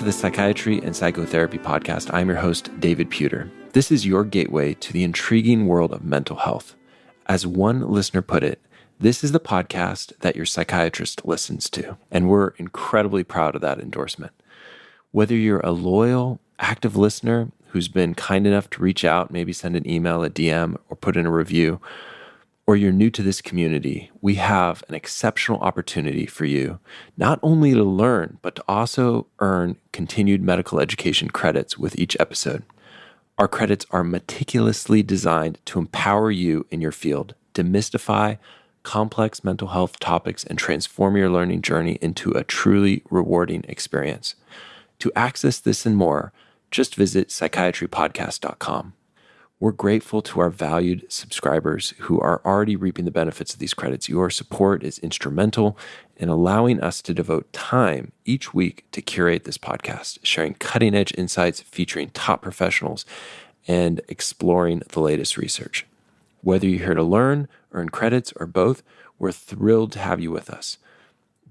to the Psychiatry and Psychotherapy podcast. I'm your host, David Puter. This is your gateway to the intriguing world of mental health. As one listener put it, this is the podcast that your psychiatrist listens to, and we're incredibly proud of that endorsement. Whether you're a loyal, active listener who's been kind enough to reach out, maybe send an email, a DM, or put in a review, or you're new to this community, we have an exceptional opportunity for you, not only to learn, but to also earn continued medical education credits with each episode. Our credits are meticulously designed to empower you in your field, demystify complex mental health topics, and transform your learning journey into a truly rewarding experience. To access this and more, just visit psychiatrypodcast.com. We're grateful to our valued subscribers who are already reaping the benefits of these credits. Your support is instrumental in allowing us to devote time each week to curate this podcast, sharing cutting-edge insights featuring top professionals and exploring the latest research. Whether you're here to learn, earn credits, or both, we're thrilled to have you with us.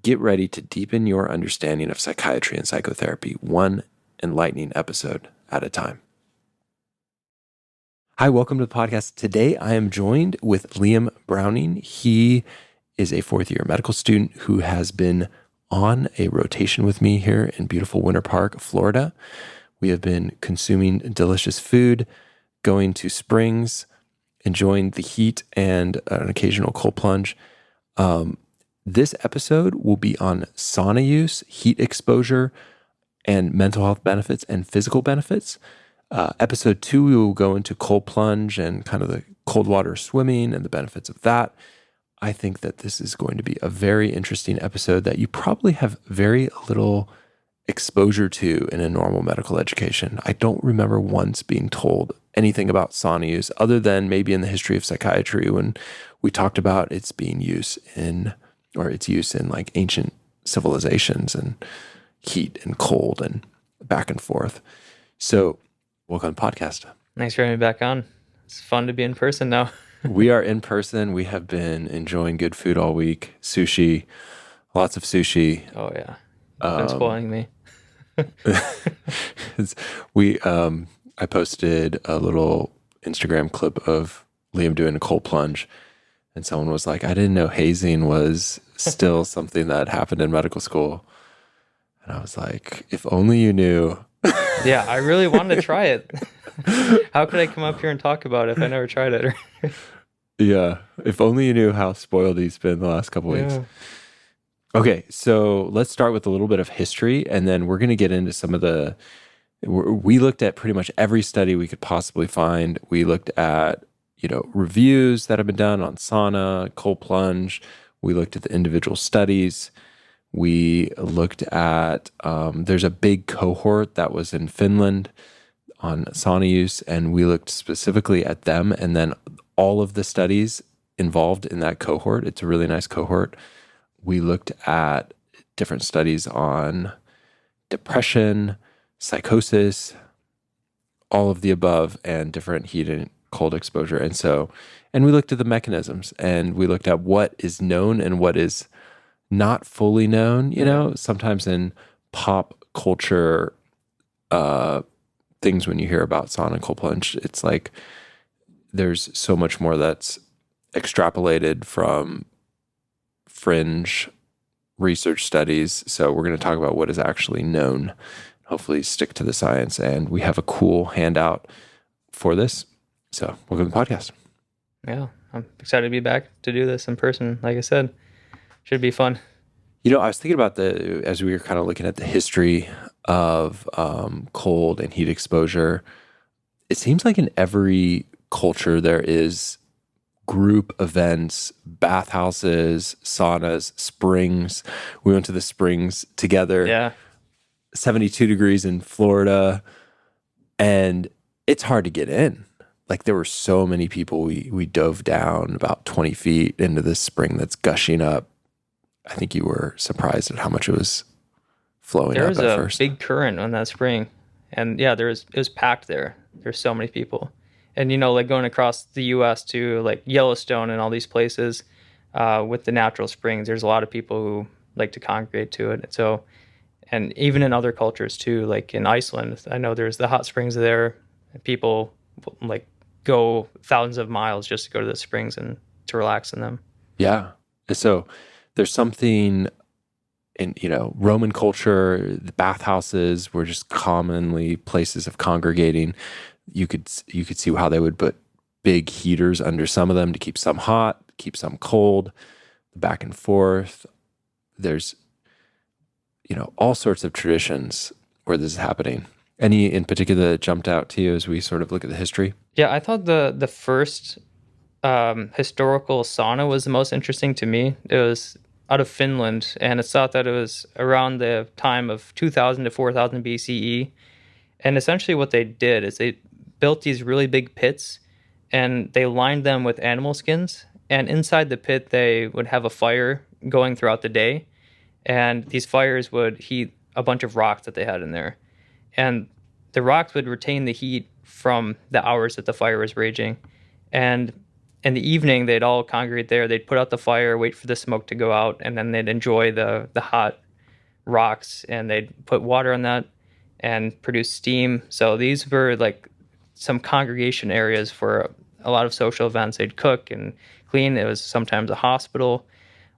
Get ready to deepen your understanding of psychiatry and psychotherapy, one enlightening episode at a time. Hi, welcome to the podcast. Today, I am joined with Liam Browning. He is a fourth-year medical student who has been on a rotation with me here in beautiful Winter Park, Florida. We have been consuming delicious food, going to springs, enjoying the heat and an occasional cold plunge. This episode will be on sauna use, heat exposure, and mental health benefits and physical benefits. Episode 2, we will go into cold plunge and kind of the cold water swimming and the benefits of that. I think that this is going to be a very interesting episode that you probably have very little exposure to in a normal medical education. I don't remember once being told anything about sauna use other than maybe in the history of psychiatry when we talked about its use in like ancient civilizations and heat and cold and back and forth. So welcome to the podcast. Thanks for having me back on. It's fun to be in person now. We are in person. We have been enjoying good food all week. Sushi, lots of sushi. Oh yeah, you've been spoiling me. I posted a little Instagram clip of Liam doing a cold plunge, and someone was like, "I didn't know hazing was still something that happened in medical school." And I was like, "If only you knew." Yeah, I really wanted to try it. How could I come up here and talk about it if I never tried it? Yeah, if only you knew how spoiled he's been the last couple weeks. Okay, so let's start with a little bit of history, and then we're going to get into some of the... We looked at pretty much every study we could possibly find. We looked at, reviews that have been done on sauna, cold plunge. We looked at the individual studies. We looked at, there's a big cohort that was in Finland on sauna use, and we looked specifically at them and then all of the studies involved in that cohort. It's a really nice cohort. We looked at different studies on depression, psychosis, all of the above, and different heat and cold exposure. And we looked at the mechanisms, and we looked at what is known and what is not fully known. Sometimes in pop culture things, when you hear about sauna and cold plunge, it's like there's so much more that's extrapolated from fringe research studies. So we're going to talk about what is actually known, hopefully stick to the science. And we have a cool handout for this. So welcome to the podcast. Yeah, I'm excited to be back to do this in person. Like I said, should be fun. I was thinking about as we were kind of looking at the history of cold and heat exposure, it seems like in every culture there is group events, bathhouses, saunas, springs. We went to the springs together. Yeah. 72 degrees in Florida, and it's hard to get in. Like there were so many people. We dove down about 20 feet into this spring that's gushing up. I think you were surprised at how much it was flowing up at first. There was a big current on that spring, and yeah, it was packed there. There's so many people. And, like going across the U.S. to like Yellowstone and all these places with the natural springs, there's a lot of people who like to congregate to it. So And even in other cultures too, like in Iceland, I know there's the hot springs there, and people like go thousands of miles just to go to the springs and to relax in them. Yeah. So there's something in, Roman culture, the bathhouses were just commonly places of congregating. You could see how they would put big heaters under some of them to keep some hot, keep some cold, back and forth. There's, all sorts of traditions where this is happening. Any in particular that jumped out to you as we sort of look at the history? Yeah, I thought the first historical sauna was the most interesting to me. It was out of Finland, and it's thought that it was around the time of 2000 to 4000 BCE. And essentially what they did is they built these really big pits, and they lined them with animal skins. And inside the pit, they would have a fire going throughout the day. And these fires would heat a bunch of rocks that they had in there. And the rocks would retain the heat from the hours that the fire was raging. And in the evening, they'd all congregate there. They'd put out the fire, wait for the smoke to go out, and then they'd enjoy the hot rocks, and they'd put water on that and produce steam. So these were like some congregation areas for a lot of social events. They'd cook and clean. It was sometimes a hospital,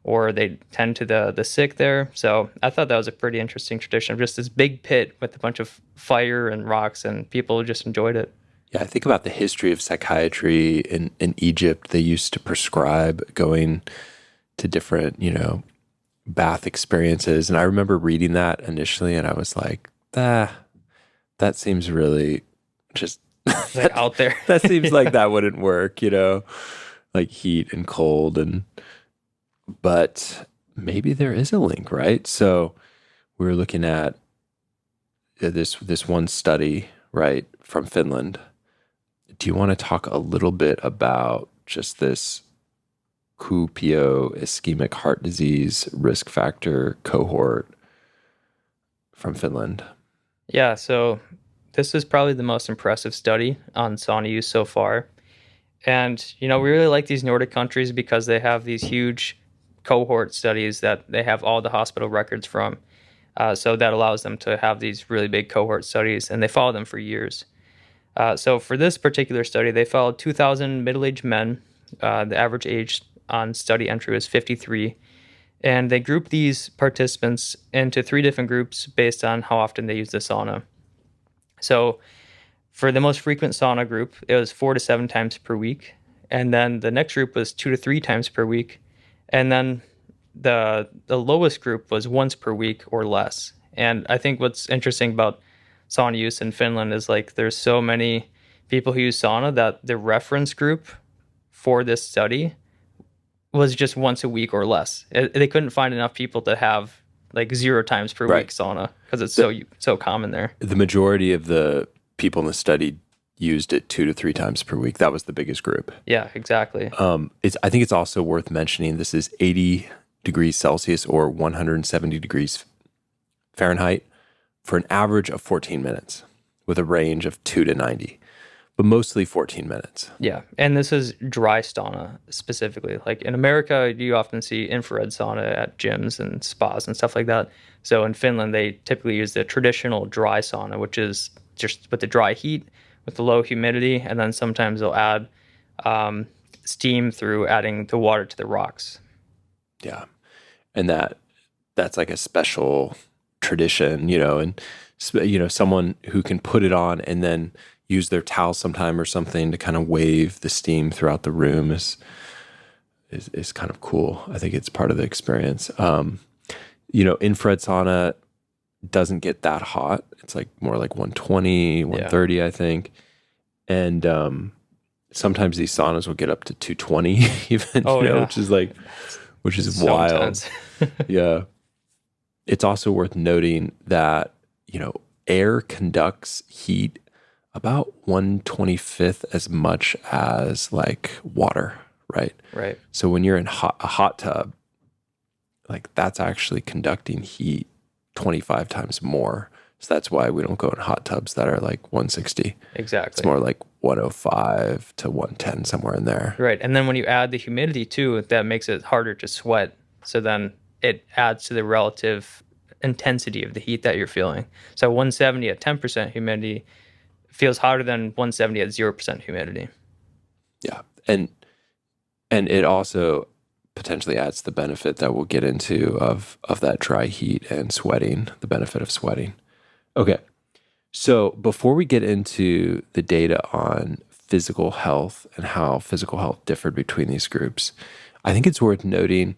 or they'd tend to the sick there. So I thought that was a pretty interesting tradition of just this big pit with a bunch of fire and rocks, and people just enjoyed it. Yeah, I think about the history of psychiatry in Egypt. They used to prescribe going to different, bath experiences. And I remember reading that initially, and I was like, that seems really just like out there. That seems like that wouldn't work, like heat and cold. But maybe there is a link, right? So we were looking at this one study, right, from Finland. Do you want to talk a little bit about just this Kuopio ischemic heart disease risk factor cohort from Finland? Yeah, so this is probably the most impressive study on sauna use so far. And, we really like these Nordic countries because they have these huge cohort studies that they have all the hospital records from. So that allows them to have these really big cohort studies, and they follow them for years. So for this particular study, they followed 2,000 middle-aged men. The average age on study entry was 53. And they grouped these participants into 3 different groups based on how often they use the sauna. So for the most frequent sauna group, it was 4 to 7 times per week. And then the next group was 2 to 3 times per week. And then the lowest group was once per week or less. And I think what's interesting about sauna use in Finland is like there's so many people who use sauna that the reference group for this study was just once a week or less. They couldn't find enough people to have like 0 times per week sauna because it's so common there. The majority of the people in the study used it 2 to 3 times per week. That was the biggest group. Yeah, exactly. I think it's also worth mentioning this is 80 degrees Celsius or 170 degrees Fahrenheit for an average of 14 minutes with a range of 2 to 90, but mostly 14 minutes. Yeah, and this is dry sauna specifically. Like in America, you often see infrared sauna at gyms and spas and stuff like that. So in Finland, they typically use the traditional dry sauna, which is just with the dry heat, with the low humidity, and then sometimes they'll add steam through adding the water to the rocks. Yeah, and that's like a special tradition, and someone who can put it on and then use their towel sometime or something to kind of wave the steam throughout the room is kind of cool. I think it's part of the experience. Infrared sauna doesn't get that hot. It's like more like 120, 130, I think. And sometimes these saunas will get up to 220 even, which is so wild. Yeah. It's also worth noting that, air conducts heat about 1/25 as much as like water, right? Right. So when you're in a hot tub, like that's actually conducting heat 25 times more. So that's why we don't go in hot tubs that are like 160. Exactly. It's more like 105 to 110, somewhere in there. Right. And then when you add the humidity too, that makes it harder to sweat. So then it adds to the relative intensity of the heat that you're feeling. So 170 at 10% humidity feels hotter than 170 at 0% humidity. Yeah. And it also potentially adds the benefit that we'll get into of that dry heat and sweating, the benefit of sweating. Okay. So before we get into the data on physical health and how physical health differed between these groups, I think it's worth noting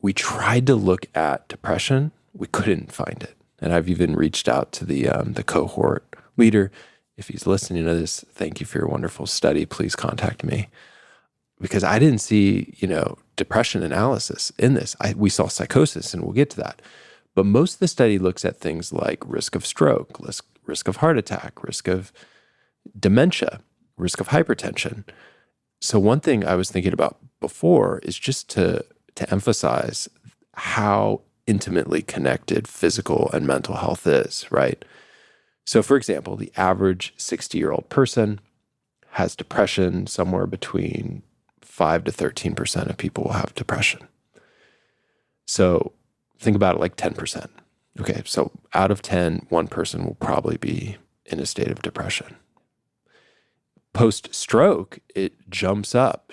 we tried to look at depression. We couldn't find it. And I've even reached out to the cohort leader. If he's listening to this, thank you for your wonderful study. Please contact me. Because I didn't see, depression analysis in this. We saw psychosis, and we'll get to that. But most of the study looks at things like risk of stroke, risk of heart attack, risk of dementia, risk of hypertension. So one thing I was thinking about before is just to emphasize how intimately connected physical and mental health is, right? So for example, the average 60-year-old person has depression. Somewhere between 5 to 13% of people will have depression. So think about it like 10%. Okay, so out of 10, one person will probably be in a state of depression. Post-stroke, it jumps up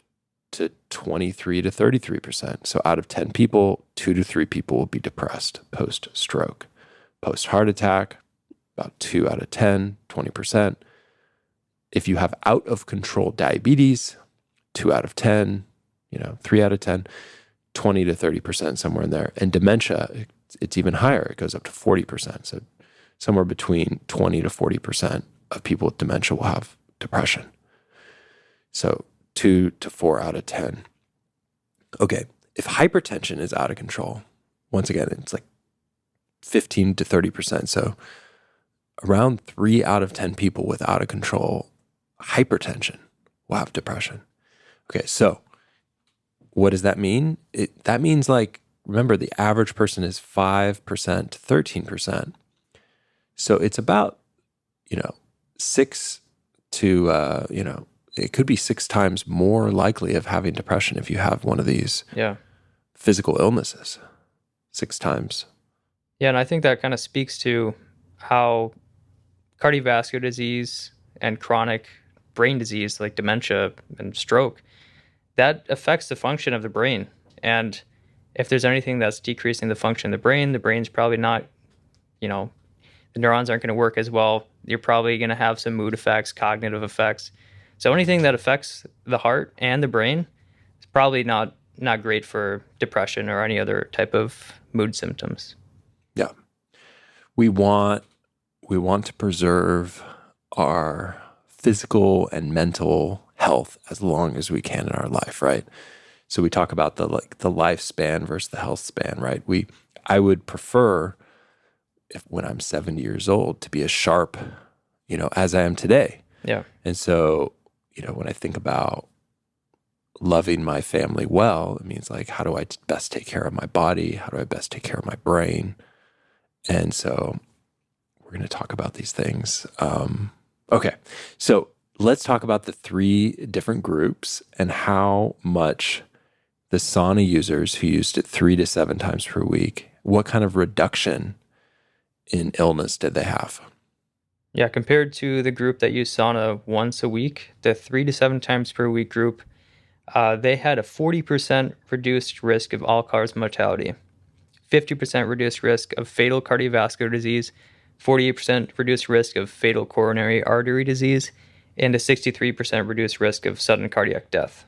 to 23 to 33%. So out of 10 people, 2 to 3 people will be depressed post-stroke. Post-heart attack, about 2 out of 10, 20%. If you have out-of-control diabetes, 2 out of 10, 3 out of 10, 20 to 30%, somewhere in there. And dementia, it's even higher. It goes up to 40%. So somewhere between 20 to 40% of people with dementia will have depression. So 2 to 4 out of 10. Okay, if hypertension is out of control, once again, it's like 15 to 30%. So around 3 out of 10 people with out of control hypertension will have depression. Okay, so what does that mean? That means, like, remember, the average person is 5% to 13%. So it's about, 6 to, it could be 6 times more likely of having depression if you have one of these physical illnesses. 6 times. Yeah, and I think that kind of speaks to how cardiovascular disease and chronic brain disease like dementia and stroke, that affects the function of the brain. And if there's anything that's decreasing the function of the brain's probably not, the neurons aren't going to work as well. You're probably going to have some mood effects, cognitive effects. So anything that affects the heart and the brain is probably not great for depression or any other type of mood symptoms. Yeah. We want to preserve our physical and mental health as long as we can in our life, right? So we talk about the lifespan versus the health span, right? I would prefer, when I'm 70 years old, to be as sharp, as I am today. Yeah. And so, when I think about loving my family well, it means, like, how do I best take care of my body? How do I best take care of my brain? And so we're going to talk about these things. Okay, so let's talk about the 3 different groups and how much the sauna users who used it 3 to 7 times per week, what kind of reduction in illness did they have? Yeah, compared to the group that used sauna once a week, the 3 to 7 times per week group, they had a 40% reduced risk of all-cause mortality, 50% reduced risk of fatal cardiovascular disease, 48% reduced risk of fatal coronary artery disease, and a 63% reduced risk of sudden cardiac death.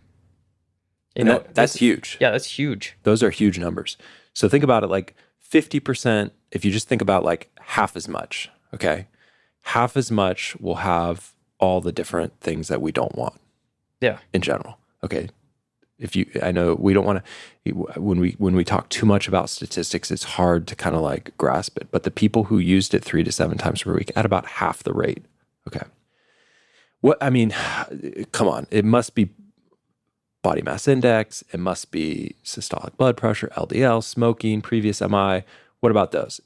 That's huge. Yeah, that's huge. Those are huge numbers. So think about it like 50%, if you just think about like half as much, okay? Half as much will have all the different things that we don't want. Yeah. In general. Okay. I know we don't want to, when we talk too much about statistics, it's hard to kind of like grasp it. But the people who used it 3 to 7 times per week at about half the rate. Okay. Come on. It must be body mass index. It must be systolic blood pressure, LDL, smoking, previous MI. What about those?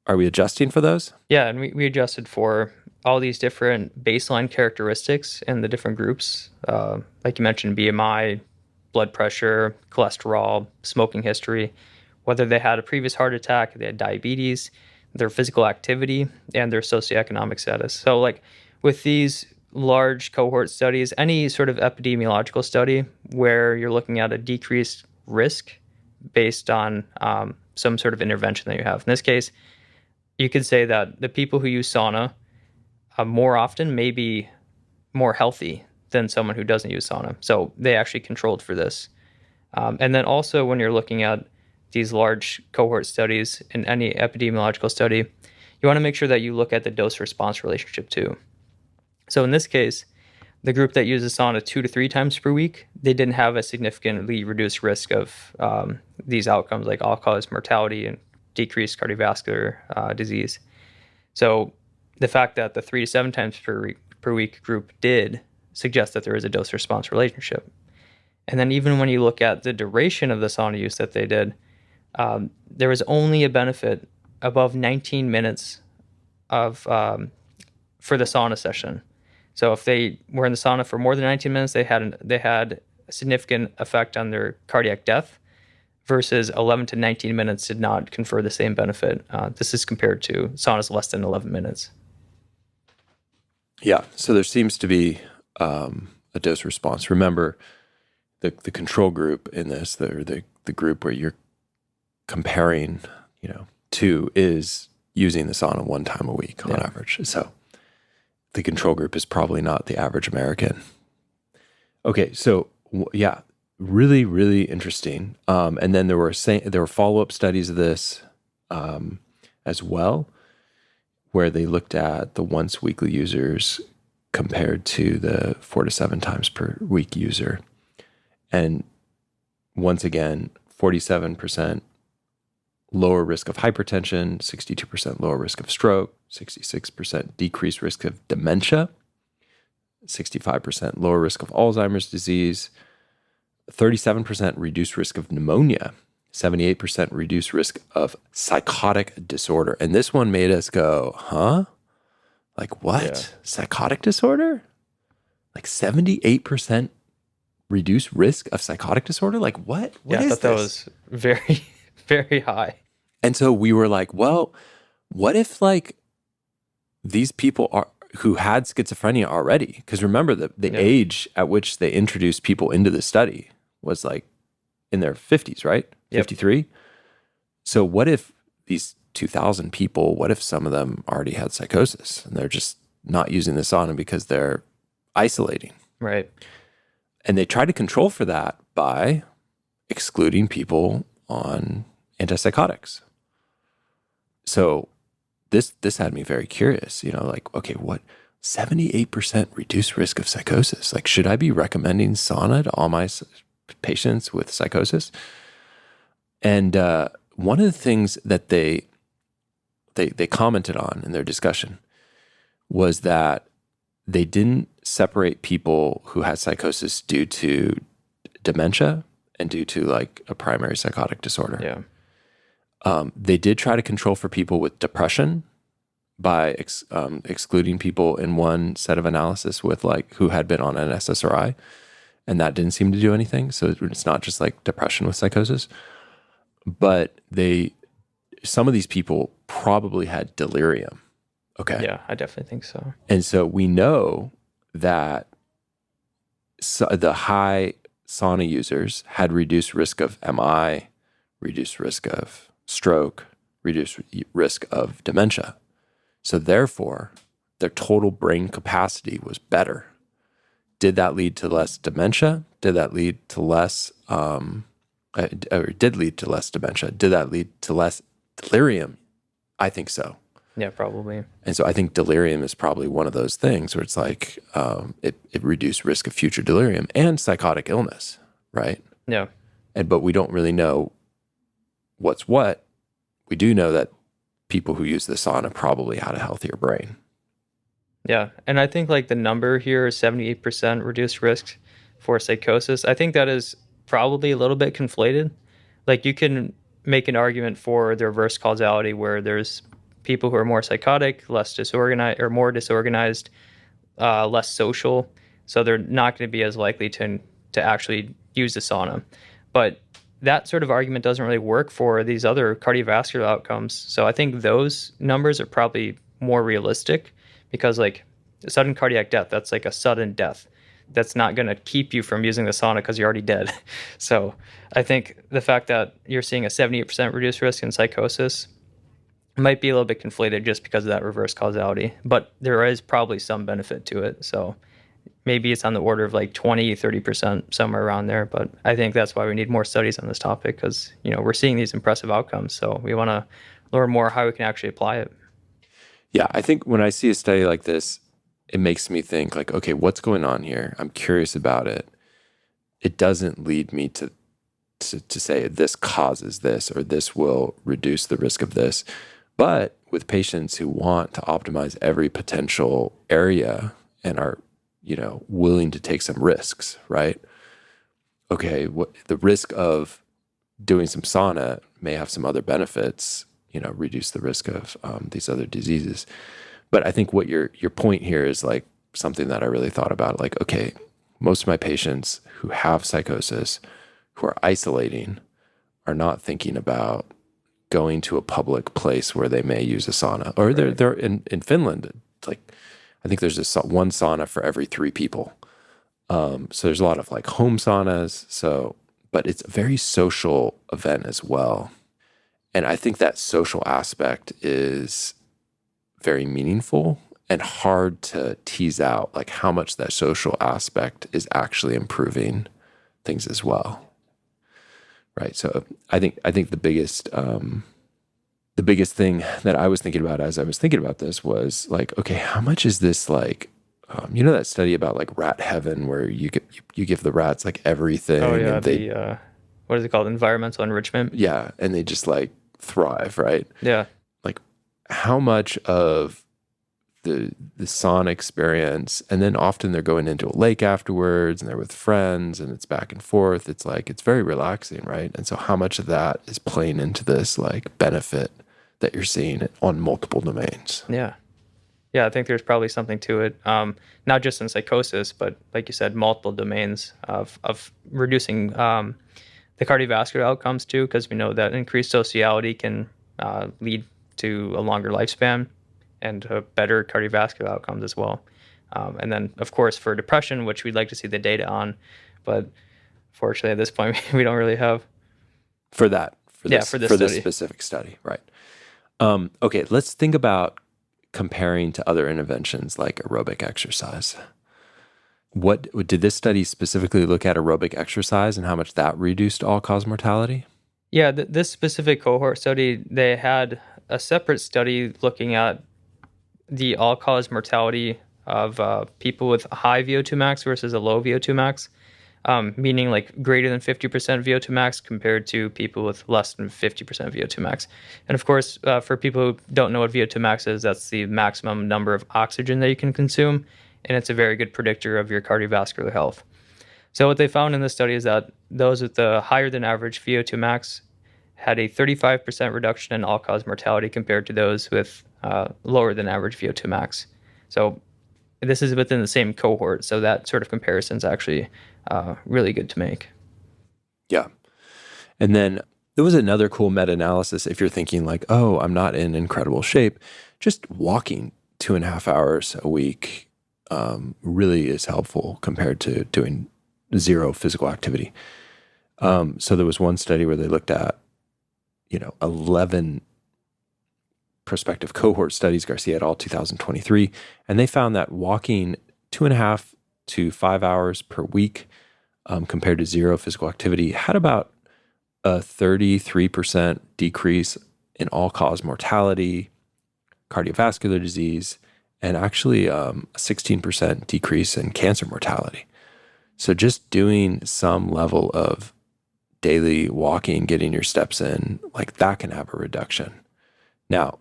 Are we adjusting for those? Yeah, and we adjusted for all these different baseline characteristics in the different groups. Like you mentioned, BMI, blood pressure, cholesterol, smoking history. whether they had a previous heart attack, they had diabetes, their physical activity, and their socioeconomic status. So like with these large cohort studies, any sort of epidemiological study where you're looking at a decreased risk based on some sort of intervention that you have. In this case, you could say that the people who use sauna more often may be more healthy than someone who doesn't use sauna. So they actually controlled for this. And then also when you're looking at these large cohort studies in any epidemiological study, you want to make sure that you look at the dose-response relationship too. So in this case, the group that uses sauna 2 to 3 times per week, they didn't have a significantly reduced risk of these outcomes like all-cause mortality and decreased cardiovascular disease. So the fact that the 3 to 7 times per week group did suggest that there is a dose-response relationship. And then even when you look at the duration of the sauna use that they did, there was only a benefit above 19 minutes of for the sauna session. So if they were in the sauna for more than 19 minutes, they had a significant effect on their cardiac death, versus 11 to 19 minutes did not confer the same benefit. This is compared to saunas less than 11 minutes. Yeah, so there seems to be a dose response. Remember, the control group in this, the group where you're comparing, to, is using the sauna 1 time a week on average. So the control group is probably not the average American. Okay, so yeah, really, really interesting. And then there were follow-up studies of this as well, where they looked at the once weekly users compared to the 4 to 7 times per week user. And once again, 47% lower risk of hypertension, 62% lower risk of stroke, 66% decreased risk of dementia, 65% lower risk of Alzheimer's disease, 37% reduced risk of pneumonia, 78% reduced risk of psychotic disorder. And this one made us go, huh? Like what? Yeah. Psychotic disorder? Like 78% reduced risk of psychotic disorder? Like what? What is this? That was very, very high. And so we were like, well, what if like these people who had schizophrenia already, because remember the age at which they introduced people into the study was like in their 50s, right? 53. So what if these 2,000 people, what if some of them already had psychosis and they're just not using the sauna because they're isolating? Right. And they tried to control for that by excluding people on antipsychotics. So this had me very curious, like, okay, what 78% reduced risk of psychosis? Like, should I be recommending sauna to all my patients with psychosis? And one of the things that they commented on in their discussion was that they didn't separate people who had psychosis due to dementia and due to like a primary psychotic disorder. Yeah. They did try to control for people with depression by excluding people in one set of analysis with like who had been on an SSRI, and that didn't seem to do anything. So it's not just like depression with psychosis, but some of these people probably had delirium. Okay. Yeah, I definitely think so. And so we know that the high sauna users had reduced risk of MI, reduced risk of stroke, reduced risk of dementia. So therefore, their total brain capacity was better. Did that lead to less dementia? Did that lead to less, did lead to less dementia? Did that lead to less delirium? I think so. Yeah, probably. And so I think delirium is probably one of those things where it's like it reduced risk of future delirium and psychotic illness, right? Yeah. But we don't really know what's what. We do know that people who use the sauna probably had a healthier brain. Yeah. And I think like the number here is 78% reduced risk for psychosis. I think that is probably a little bit conflated. Like you can make an argument for the reverse causality where there's people who are more psychotic, less disorganized, or more disorganized, less social. So they're not going to be as likely to actually use the sauna. But that sort of argument doesn't really work for these other cardiovascular outcomes. So I think those numbers are probably more realistic, because like sudden cardiac death, that's like a sudden death. That's not going to keep you from using the sauna because you're already dead. So I think the fact that you're seeing a 78% reduced risk in psychosis might be a little bit conflated just because of that reverse causality, but there is probably some benefit to it. So maybe it's on the order of like 20, 30%, somewhere around there. But I think that's why we need more studies on this topic, because, you know, we're seeing these impressive outcomes. So we want to learn more how we can actually apply it. Yeah, I think when I see a study like this, it makes me think like, okay, what's going on here? I'm curious about it. It doesn't lead me to say this causes this or this will reduce the risk of this. But with patients who want to optimize every potential area and are, you know, willing to take some risks, right? Okay, what the risk of doing some sauna may have some other benefits, you know, reduce the risk of these other diseases. But I think what your point here is like something that I really thought about. Like, okay, most of my patients who have psychosis, who are isolating, are not thinking about going to a public place where they may use a sauna. Or Right. they're in Finland. It's like, I think there's just one sauna for every 3 people. So there's a lot of like home saunas. So, but it's a very social event as well. And I think that social aspect is very meaningful and hard to tease out, like how much that social aspect is actually improving things as well. Right. So I think the biggest thing that I was thinking about as I was thinking about this was like, okay, how much is this like, you know, that study about like rat heaven where you give the rats like everything. Oh yeah, and they, what is it called? Environmental enrichment. yeah, and they just like thrive, right? Yeah. Like how much of the sauna experience, and then often they're going into a lake afterwards and they're with friends and it's back and forth. It's like, it's very relaxing, right? And so how much of that is playing into this like benefit that you're seeing on multiple domains? Yeah. Yeah, I think there's probably something to it. Not just in psychosis, but like you said, multiple domains of reducing the cardiovascular outcomes too, because we know that increased sociality can lead to a longer lifespan and better cardiovascular outcomes as well. And then, of course, for depression, which we'd like to see the data on, but fortunately at this point, we don't really have. For this study. specific study, right. Okay, let's think about comparing to other interventions like aerobic exercise. What did this study specifically look at aerobic exercise and how much that reduced all-cause mortality? Yeah, this specific cohort study, they had a separate study looking at the all-cause mortality of people with high VO2 max versus a low VO2 max, meaning like greater than 50% VO2 max compared to people with less than 50% VO2 max. And of course, for people who don't know what VO2 max is, that's the maximum number of oxygen that you can consume, and it's a very good predictor of your cardiovascular health. So what they found in this study is that those with the higher than average VO2 max had a 35% reduction in all-cause mortality compared to those with lower than average VO2 max. So this is within the same cohort, so that sort of comparison is actually really good to make. Yeah. And then there was another cool meta-analysis if you're thinking like, oh, I'm not in incredible shape. Just walking 2.5 hours a week really is helpful compared to doing zero physical activity. So there was one study where they looked at, 11 prospective cohort studies, Garcia et al., 2023, and they found that walking 2.5 to 5 hours per week compared to zero physical activity had about a 33% decrease in all-cause mortality, cardiovascular disease, and actually a 16% decrease in cancer mortality. So just doing some level of daily walking, getting your steps in, like that can have a reduction. Now,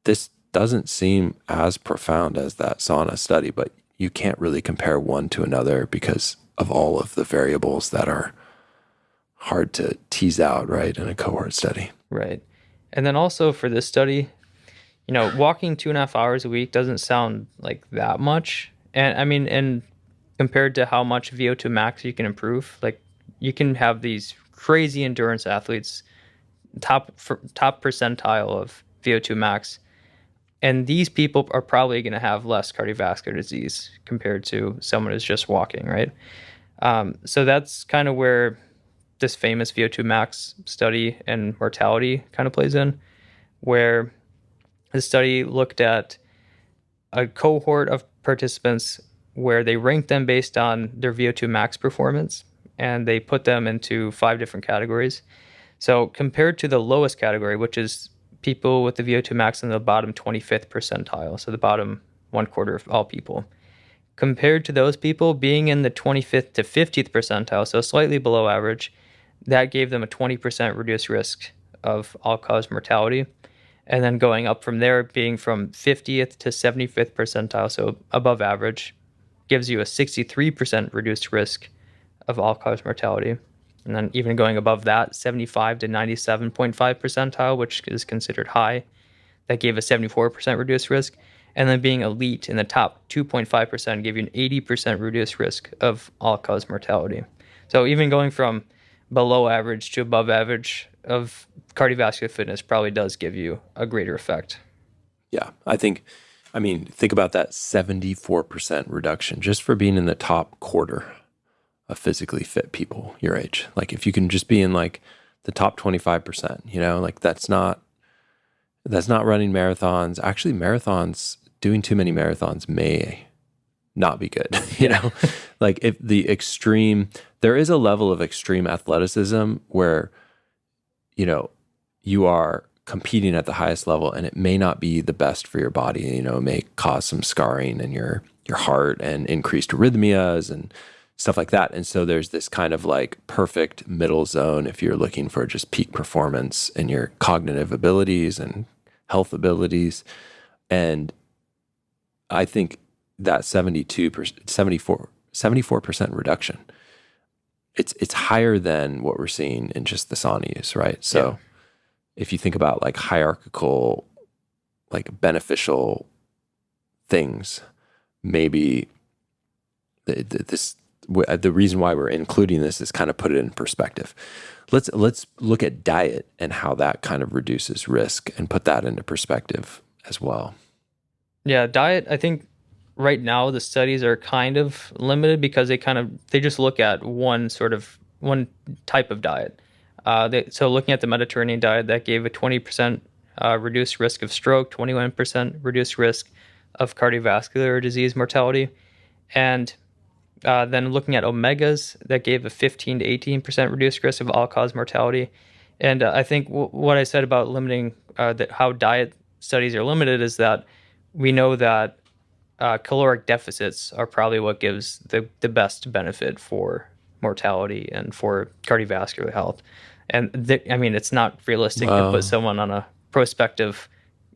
this doesn't seem as profound as that sauna study, but you can't really compare one to another because of all of the variables that are hard to tease out, right, in a cohort study. Right. And then also for this study, walking 2.5 hours a week doesn't sound like that much. And I mean, and compared to how much VO2 max you can improve, like you can have these crazy endurance athletes, top percentile of VO2 max. And these people are probably going to have less cardiovascular disease compared to someone who's just walking, right? So that's kind of where this famous VO2 max study and mortality kind of plays in, where the study looked at a cohort of participants where they ranked them based on their VO2 max performance, and they put them into 5 different categories. So compared to the lowest category, which is people with the VO2 max in the bottom 25th percentile, so the bottom 1/4 of all people, compared to those people being in the 25th to 50th percentile, so slightly below average, that gave them a 20% reduced risk of all-cause mortality. And then going up from there, being from 50th to 75th percentile, so above average, gives you a 63% reduced risk of all-cause mortality. And then even going above that, 75 to 97.5 percentile, which is considered high, that gave a 74% reduced risk. And then being elite in the top 2.5% gave you an 80% reduced risk of all-cause mortality. So even going from below average to above average of cardiovascular fitness probably does give you a greater effect. Yeah, think about that 74% reduction just for being in the top quarter of physically fit people your age. Like if you can just be in like the top 25%, like that's not running marathons. Actually, doing too many marathons may not be good, like if there is a level of extreme athleticism where, you are competing at the highest level and it may not be the best for your body. It may cause some scarring in your heart and increased arrhythmias and stuff like that. And so there's this kind of like perfect middle zone if you're looking for just peak performance in your cognitive abilities and health abilities. And I think that 74% reduction, it's higher than what we're seeing in just the sauna use, right? So if you think about like hierarchical, like beneficial things, maybe the reason why we're including this is kind of put it in perspective. Let's look at diet and how that kind of reduces risk and put that into perspective as well. Yeah, diet, I think right now the studies are kind of limited because they just look at one type of diet. So looking at the Mediterranean diet, that gave a 20% reduced risk of stroke, 21% reduced risk of cardiovascular disease mortality. And then looking at omegas, that gave a 15 to 18% reduced risk of all-cause mortality. And I think what I said about limiting how diet studies are limited is that we know that caloric deficits are probably what gives the best benefit for mortality and for cardiovascular health. And it's not realistic to put someone on a prospective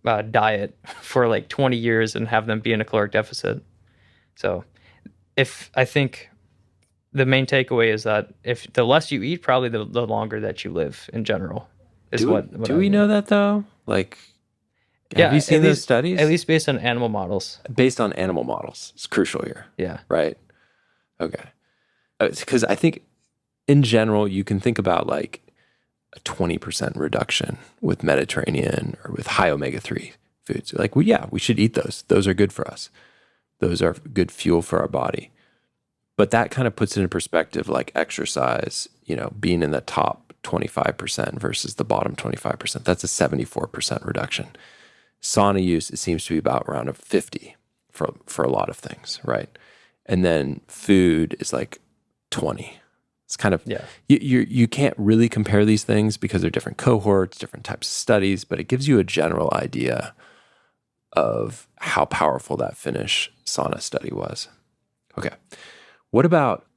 diet for like 20 years and have them be in a caloric deficit. So I think the main takeaway is that if the less you eat, probably the longer that you live in general. Do we know that though? Like, have you seen those studies? At least based on animal models. Based on animal models. It's crucial here. Yeah. Right? Okay. Because I think in general, you can think about like a 20% reduction with Mediterranean or with high omega-3 foods. Like, we should eat those. Those are good for us. Those are good fuel for our body. But that kind of puts it in perspective, like exercise, being in the top 25% versus the bottom 25%. That's a 74% reduction. Sauna use, it seems to be about around a 50 for a lot of things, right? And then food is like 20. It's kind of, you can't really compare these things because they're different cohorts, different types of studies, but it gives you a general idea of how powerful that Finnish sauna study was. Okay. What about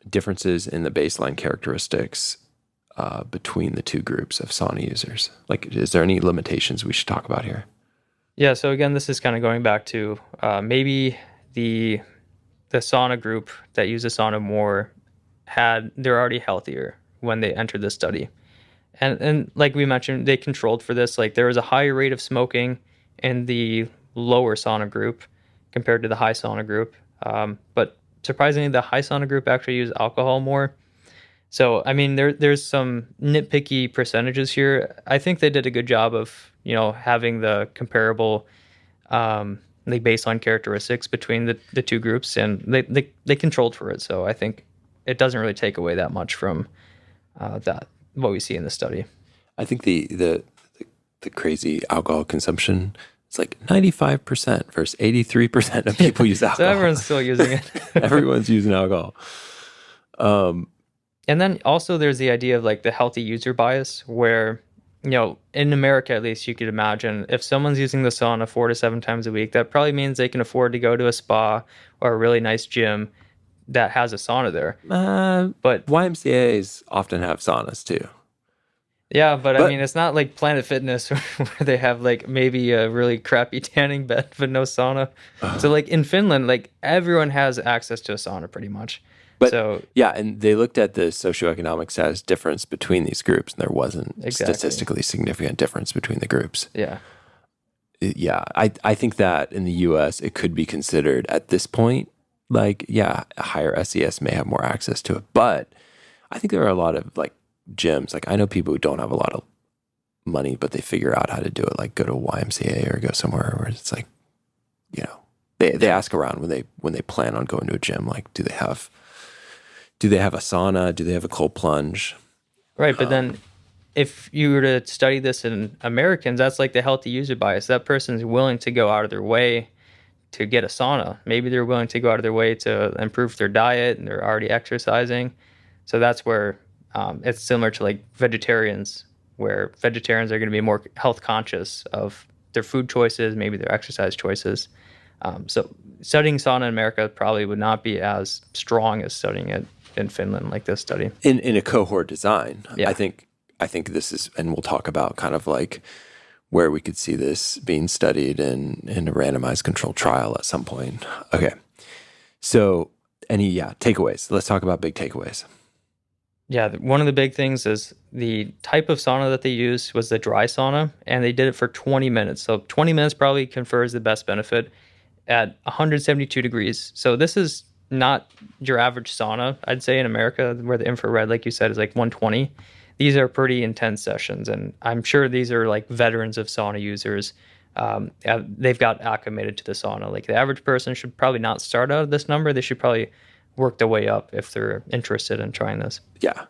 differences in the baseline characteristics between the two groups of sauna users? Like, is there any limitations we should talk about here? Yeah, so again, this is kind of going back to maybe the sauna group that used the sauna more they're already healthier when they entered the study. And like we mentioned, they controlled for this. Like there was a higher rate of smoking in the lower sauna group compared to the high sauna group. But surprisingly, the high sauna group actually used alcohol more. So, I mean, there's some nitpicky percentages here. I think they did a good job of, having the comparable, like baseline characteristics between the two groups, and they controlled for it. So I think it doesn't really take away that much from that what we see in the study. I think the crazy alcohol consumption, it's like 95% versus 83% of people use alcohol. So everyone's still using it. Everyone's using alcohol. And then also there's the idea of like the healthy user bias, where, in America, at least, you could imagine if someone's using the sauna 4 to 7 times a week, that probably means they can afford to go to a spa or a really nice gym that has a sauna there. But YMCAs often have saunas too. Yeah, but I mean, it's not like Planet Fitness where they have like maybe a really crappy tanning bed but no sauna. So like in Finland, like everyone has access to a sauna pretty much. But so yeah, and they looked at the socioeconomic status difference between these groups, and there wasn't statistically significant difference between the groups. Yeah. Yeah, I think that in the US, it could be considered at this point, like, yeah, a higher SES may have more access to it. But I think there are a lot of like gyms. Like I know people who don't have a lot of money, but they figure out how to do it, like go to a YMCA or go somewhere where it's like, they ask around when they plan on going to a gym, like, do they have a sauna? Do they have a cold plunge? Right, but then if you were to study this in Americans, that's like the healthy user bias. That person's willing to go out of their way to get a sauna. Maybe they're willing to go out of their way to improve their diet, and they're already exercising. So that's where it's similar to like vegetarians, where vegetarians are going to be more health conscious of their food choices, maybe their exercise choices. So studying sauna in America probably would not be as strong as studying it in Finland, like this study. In a cohort design, yeah. I think this is, and we'll talk about kind of like where we could see this being studied in a randomized controlled trial at some point. Okay. So takeaways. Let's talk about big takeaways. Yeah, one of the big things is the type of sauna that they used was the dry sauna, and they did it for 20 minutes. So 20 minutes probably confers the best benefit at 172 degrees. So this is not your average sauna, I'd say, in America, where the infrared, like you said, is like 120. These are pretty intense sessions, and I'm sure these are like veterans of sauna users. They've got acclimated to the sauna. Like the average person should probably not start out at this number. They should probably work their way up if they're interested in trying this. Yeah,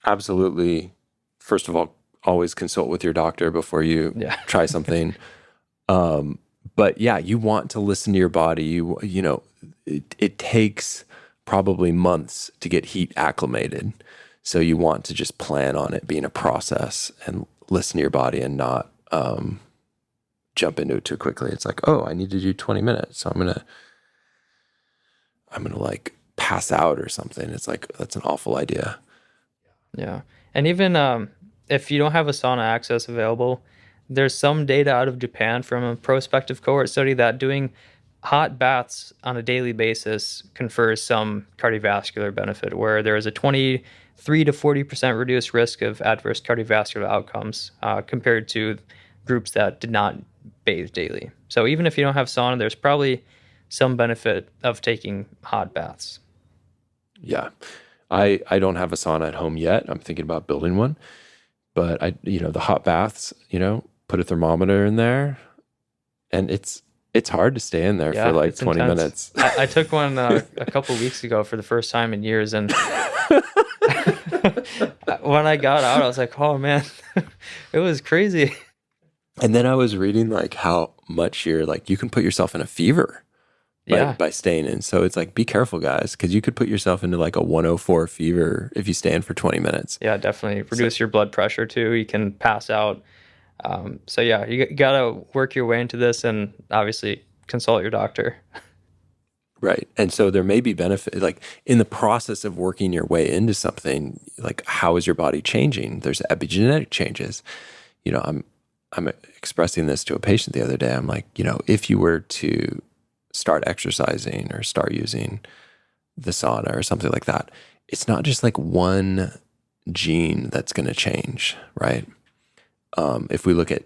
absolutely. First of all, always consult with your doctor before you try something. But yeah, you want to listen to your body. It takes probably months to get heat acclimated. So you want to just plan on it being a process and listen to your body and not jump into it too quickly. It's like, oh, I need to do 20 minutes. So I'm gonna like pass out or something. It's like, that's an awful idea. Yeah. And even if you don't have a sauna access available, there's some data out of Japan from a prospective cohort study that doing hot baths on a daily basis confers some cardiovascular benefit, where there is a 23 to 40% reduced risk of adverse cardiovascular outcomes compared to groups that did not bathe daily. So even if you don't have sauna, there's probably some benefit of taking hot baths. Yeah. I don't have a sauna at home yet. I'm thinking about building one. But the hot baths, put a thermometer in there, and it's hard to stay in there for like 20 minutes. I took one a couple weeks ago for the first time in years, and when I got out, I was like, oh man, it was crazy. And then I was reading like how much you can put yourself in a fever by staying in. So it's like, be careful, guys, because you could put yourself into like a 104 fever if you stay in for 20 minutes. Yeah, definitely. Reduce your blood pressure too. You can pass out. So yeah, you got to work your way into this, and obviously consult your doctor. Right. And so there may be benefit, like in the process of working your way into something, like how is your body changing? There's epigenetic changes. I'm expressing this to a patient the other day. I'm like, if you were to start exercising or start using the sauna or something like that, it's not just like one gene that's going to change, right? If we look at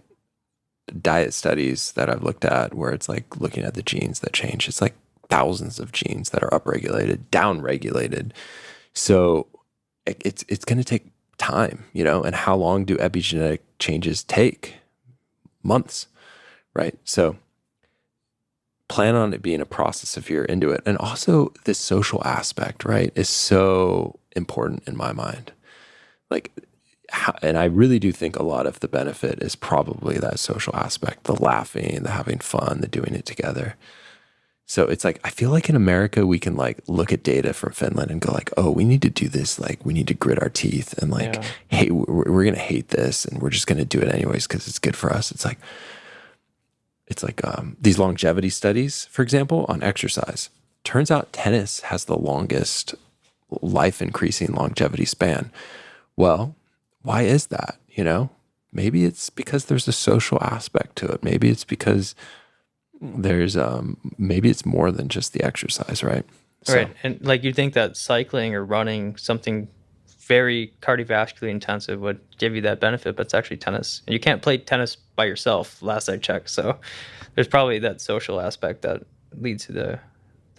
diet studies that I've looked at where it's like looking at the genes that change, it's like thousands of genes that are upregulated, downregulated. So it's going to take time, and how long do epigenetic changes take? Months, right? So plan on it being a process if you're into it. And also this social aspect, right, is so important in my mind. And I really do think a lot of the benefit is probably that social aspect, the laughing, the having fun, the doing it together. So it's I feel like in America, we can look at data from Finland and go oh, we need to do this. We need to grit our teeth and hey, we're going to hate this and we're just going to do it anyways because it's good for us. It's these longevity studies, for example, on exercise. Turns out tennis has the longest life increasing longevity span. Well, why is that? Maybe it's because there's a social aspect to it. Maybe it's because there's maybe it's more than just the exercise, right? Right. And you'd think that cycling or running, something very cardiovascularly intensive, would give you that benefit, but it's actually tennis. And you can't play tennis by yourself, last I checked. So there's probably that social aspect that leads to the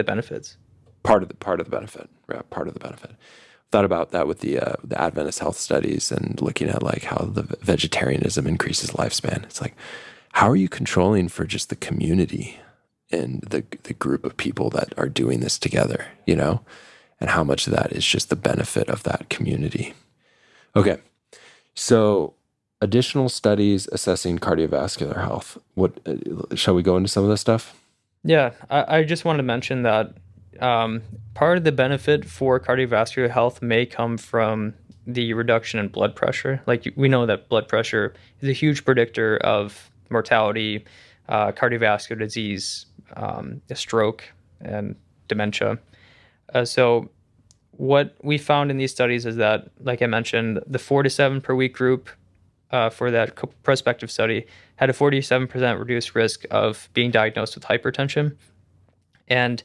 benefits. Part of the benefit, right? Part of the benefit. Thought about that with the Adventist health studies and looking at how the vegetarianism increases lifespan. It's how are you controlling for just the community and the group of people that are doing this together, and how much of that is just the benefit of that community. Okay, so additional studies assessing cardiovascular health. What shall we go into some of this stuff? Yeah, I just wanted to mention that part of the benefit for cardiovascular health may come from the reduction in blood pressure. We know that blood pressure is a huge predictor of mortality, cardiovascular disease, stroke, and dementia. So what we found in these studies is that, like I mentioned, the 4 to 7 per week group for that prospective study had a 47% reduced risk of being diagnosed with hypertension. And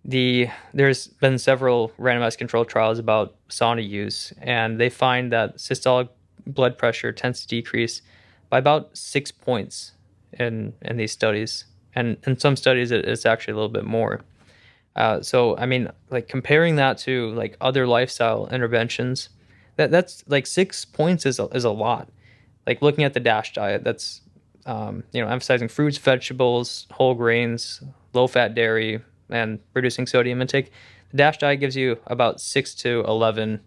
there's been several randomized controlled trials about sauna use, and they find that systolic blood pressure tends to decrease by about 6 points in these studies. And in some studies, it's actually a little bit more. So, comparing that to other lifestyle interventions, that's 6 points is a lot. Looking at the DASH diet, that's, emphasizing fruits, vegetables, whole grains, low-fat dairy, and reducing sodium intake. The DASH diet gives you about 6 to 11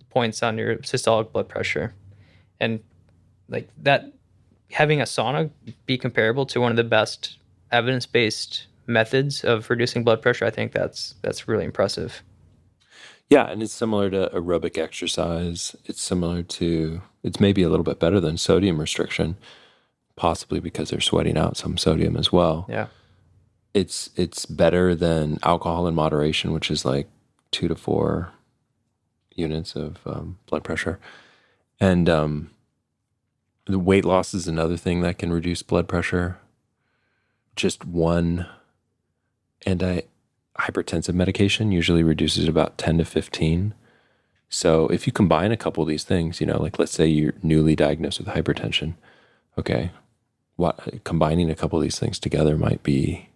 points on your systolic blood pressure. And that, having a sauna be comparable to one of the best evidence-based methods of reducing blood pressure, I think that's really impressive. Yeah, and it's similar to aerobic exercise. It's maybe a little bit better than sodium restriction, possibly because they're sweating out some sodium as well. Yeah. It's better than alcohol in moderation, which is 2 to 4 units of blood pressure. And the weight loss is another thing that can reduce blood pressure. Just one antihypertensive medication usually reduces about 10 to 15. So if you combine a couple of these things, let's say you're newly diagnosed with hypertension, okay, combining a couple of these things together might be,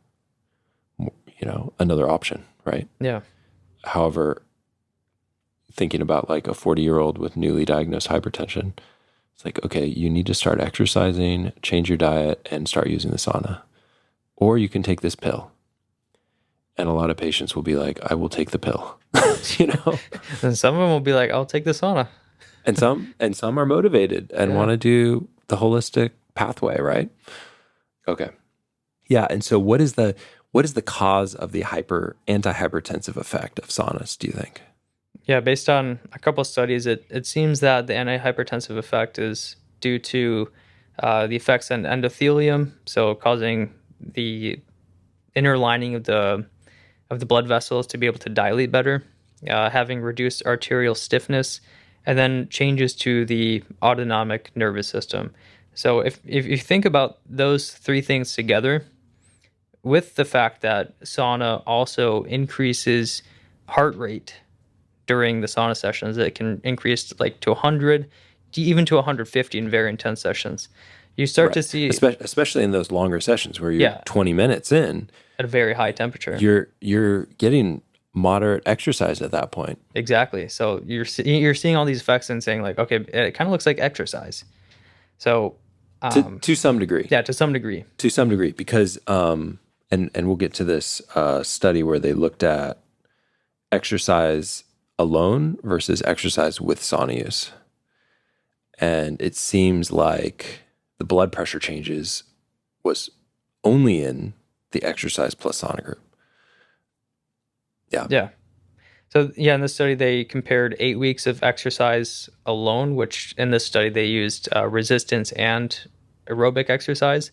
another option, right? Yeah. However, thinking about a 40-year-old with newly diagnosed hypertension, it's okay, you need to start exercising, change your diet, and start using the sauna. Or you can take this pill. And a lot of patients will be I will take the pill, And some of them will be I'll take the sauna. and some are motivated and want to do the holistic pathway, right? Okay. Yeah. And so what is the cause of the antihypertensive effect of saunas, do you think? Yeah, based on a couple of studies, it seems that the antihypertensive effect is due to the effects on endothelium, so causing the inner lining of the blood vessels to be able to dilate better, having reduced arterial stiffness, and then changes to the autonomic nervous system. So if you think about those three things together, with the fact that sauna also increases heart rate during the sauna sessions, it can increase to 100, even to 150 in very intense sessions. You start to see, especially in those longer sessions where you're 20 minutes in at a very high temperature. You're getting moderate exercise at that point. Exactly. So you're seeing all these effects and saying like, okay, it kind of looks like exercise. So To some degree. yeah, to some degree. To some degree, because and we'll get to this study where they looked at exercise alone versus exercise with sauna use. And it seems like the blood pressure changes was only in the exercise plus sauna group. Yeah. Yeah. So yeah, in this study, they compared 8 weeks of exercise alone, which in this study, they used resistance and aerobic exercise.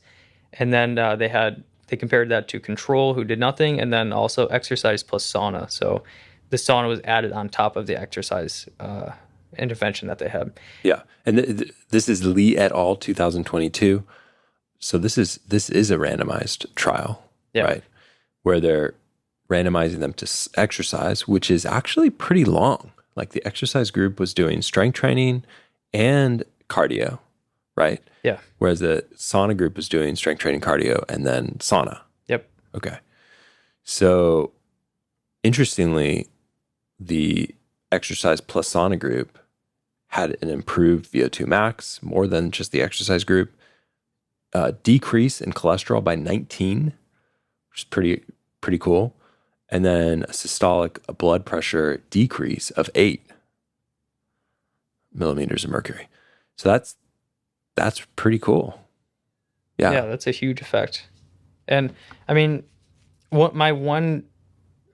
And then they compared that to control, who did nothing, and then also exercise plus sauna. So the sauna was added on top of the exercise intervention that they had. Yeah. And this is Lee et al. 2022. So this is a randomized trial, right? Where they're randomizing them to exercise, which is actually pretty long. Like the exercise group was doing strength training and cardio, right? Yeah. Whereas the sauna group was doing strength training, cardio, and then sauna. Yep. Okay. So interestingly, the exercise plus sauna group had an improved VO2 max more than just the exercise group, decrease in cholesterol by 19, which is pretty cool. And then a systolic blood pressure decrease of 8 millimeters of mercury. So that's pretty cool. Yeah. Yeah, that's a huge effect. And I mean, what my one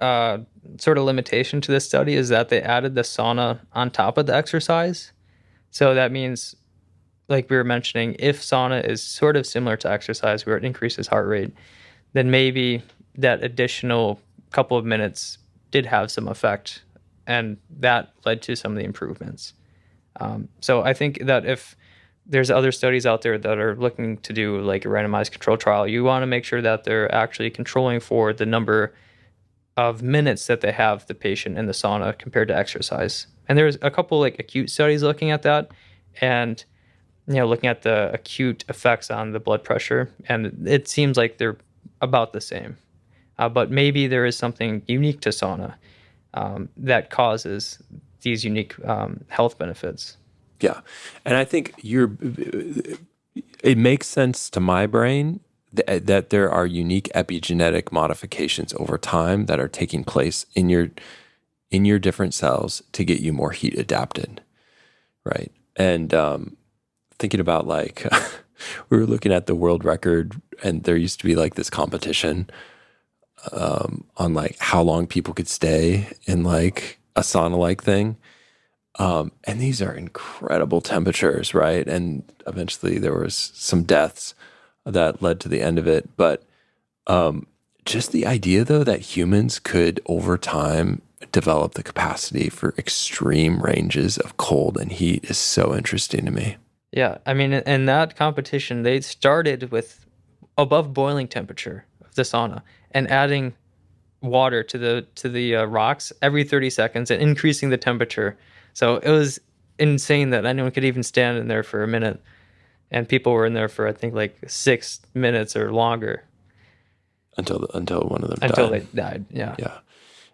sort of limitation to this study is that they added the sauna on top of the exercise. So that means, like we were mentioning, if sauna is sort of similar to exercise where it increases heart rate, then maybe that additional couple of minutes did have some effect, and that led to some of the improvements. So I think that if there's other studies out there that are looking to do like a randomized control trial, you want to make sure that they're actually controlling for the number of minutes that they have the patient in the sauna compared to exercise. And there's a couple like acute studies looking at that, and looking at the acute effects on the blood pressure, and it seems like they're about the same. But maybe there is something unique to sauna that causes these unique health benefits. Yeah. And I think it makes sense to my brain that there are unique epigenetic modifications over time that are taking place in your different cells to get you more heat adapted. Right. And thinking about like, we were looking at the world record, and there used to be like this competition on like how long people could stay in like a sauna like thing. And these are incredible temperatures, right? And eventually there was some deaths that led to the end of it. But just the idea though that humans could over time develop the capacity for extreme ranges of cold and heat is so interesting to me. Yeah. I mean, in that competition, they started with above boiling temperature of the sauna and adding water to the rocks every 30 seconds and increasing the temperature. So it was insane that anyone could even stand in there for a minute, and people were in there for I think like 6 minutes or longer until one of them they died. Yeah.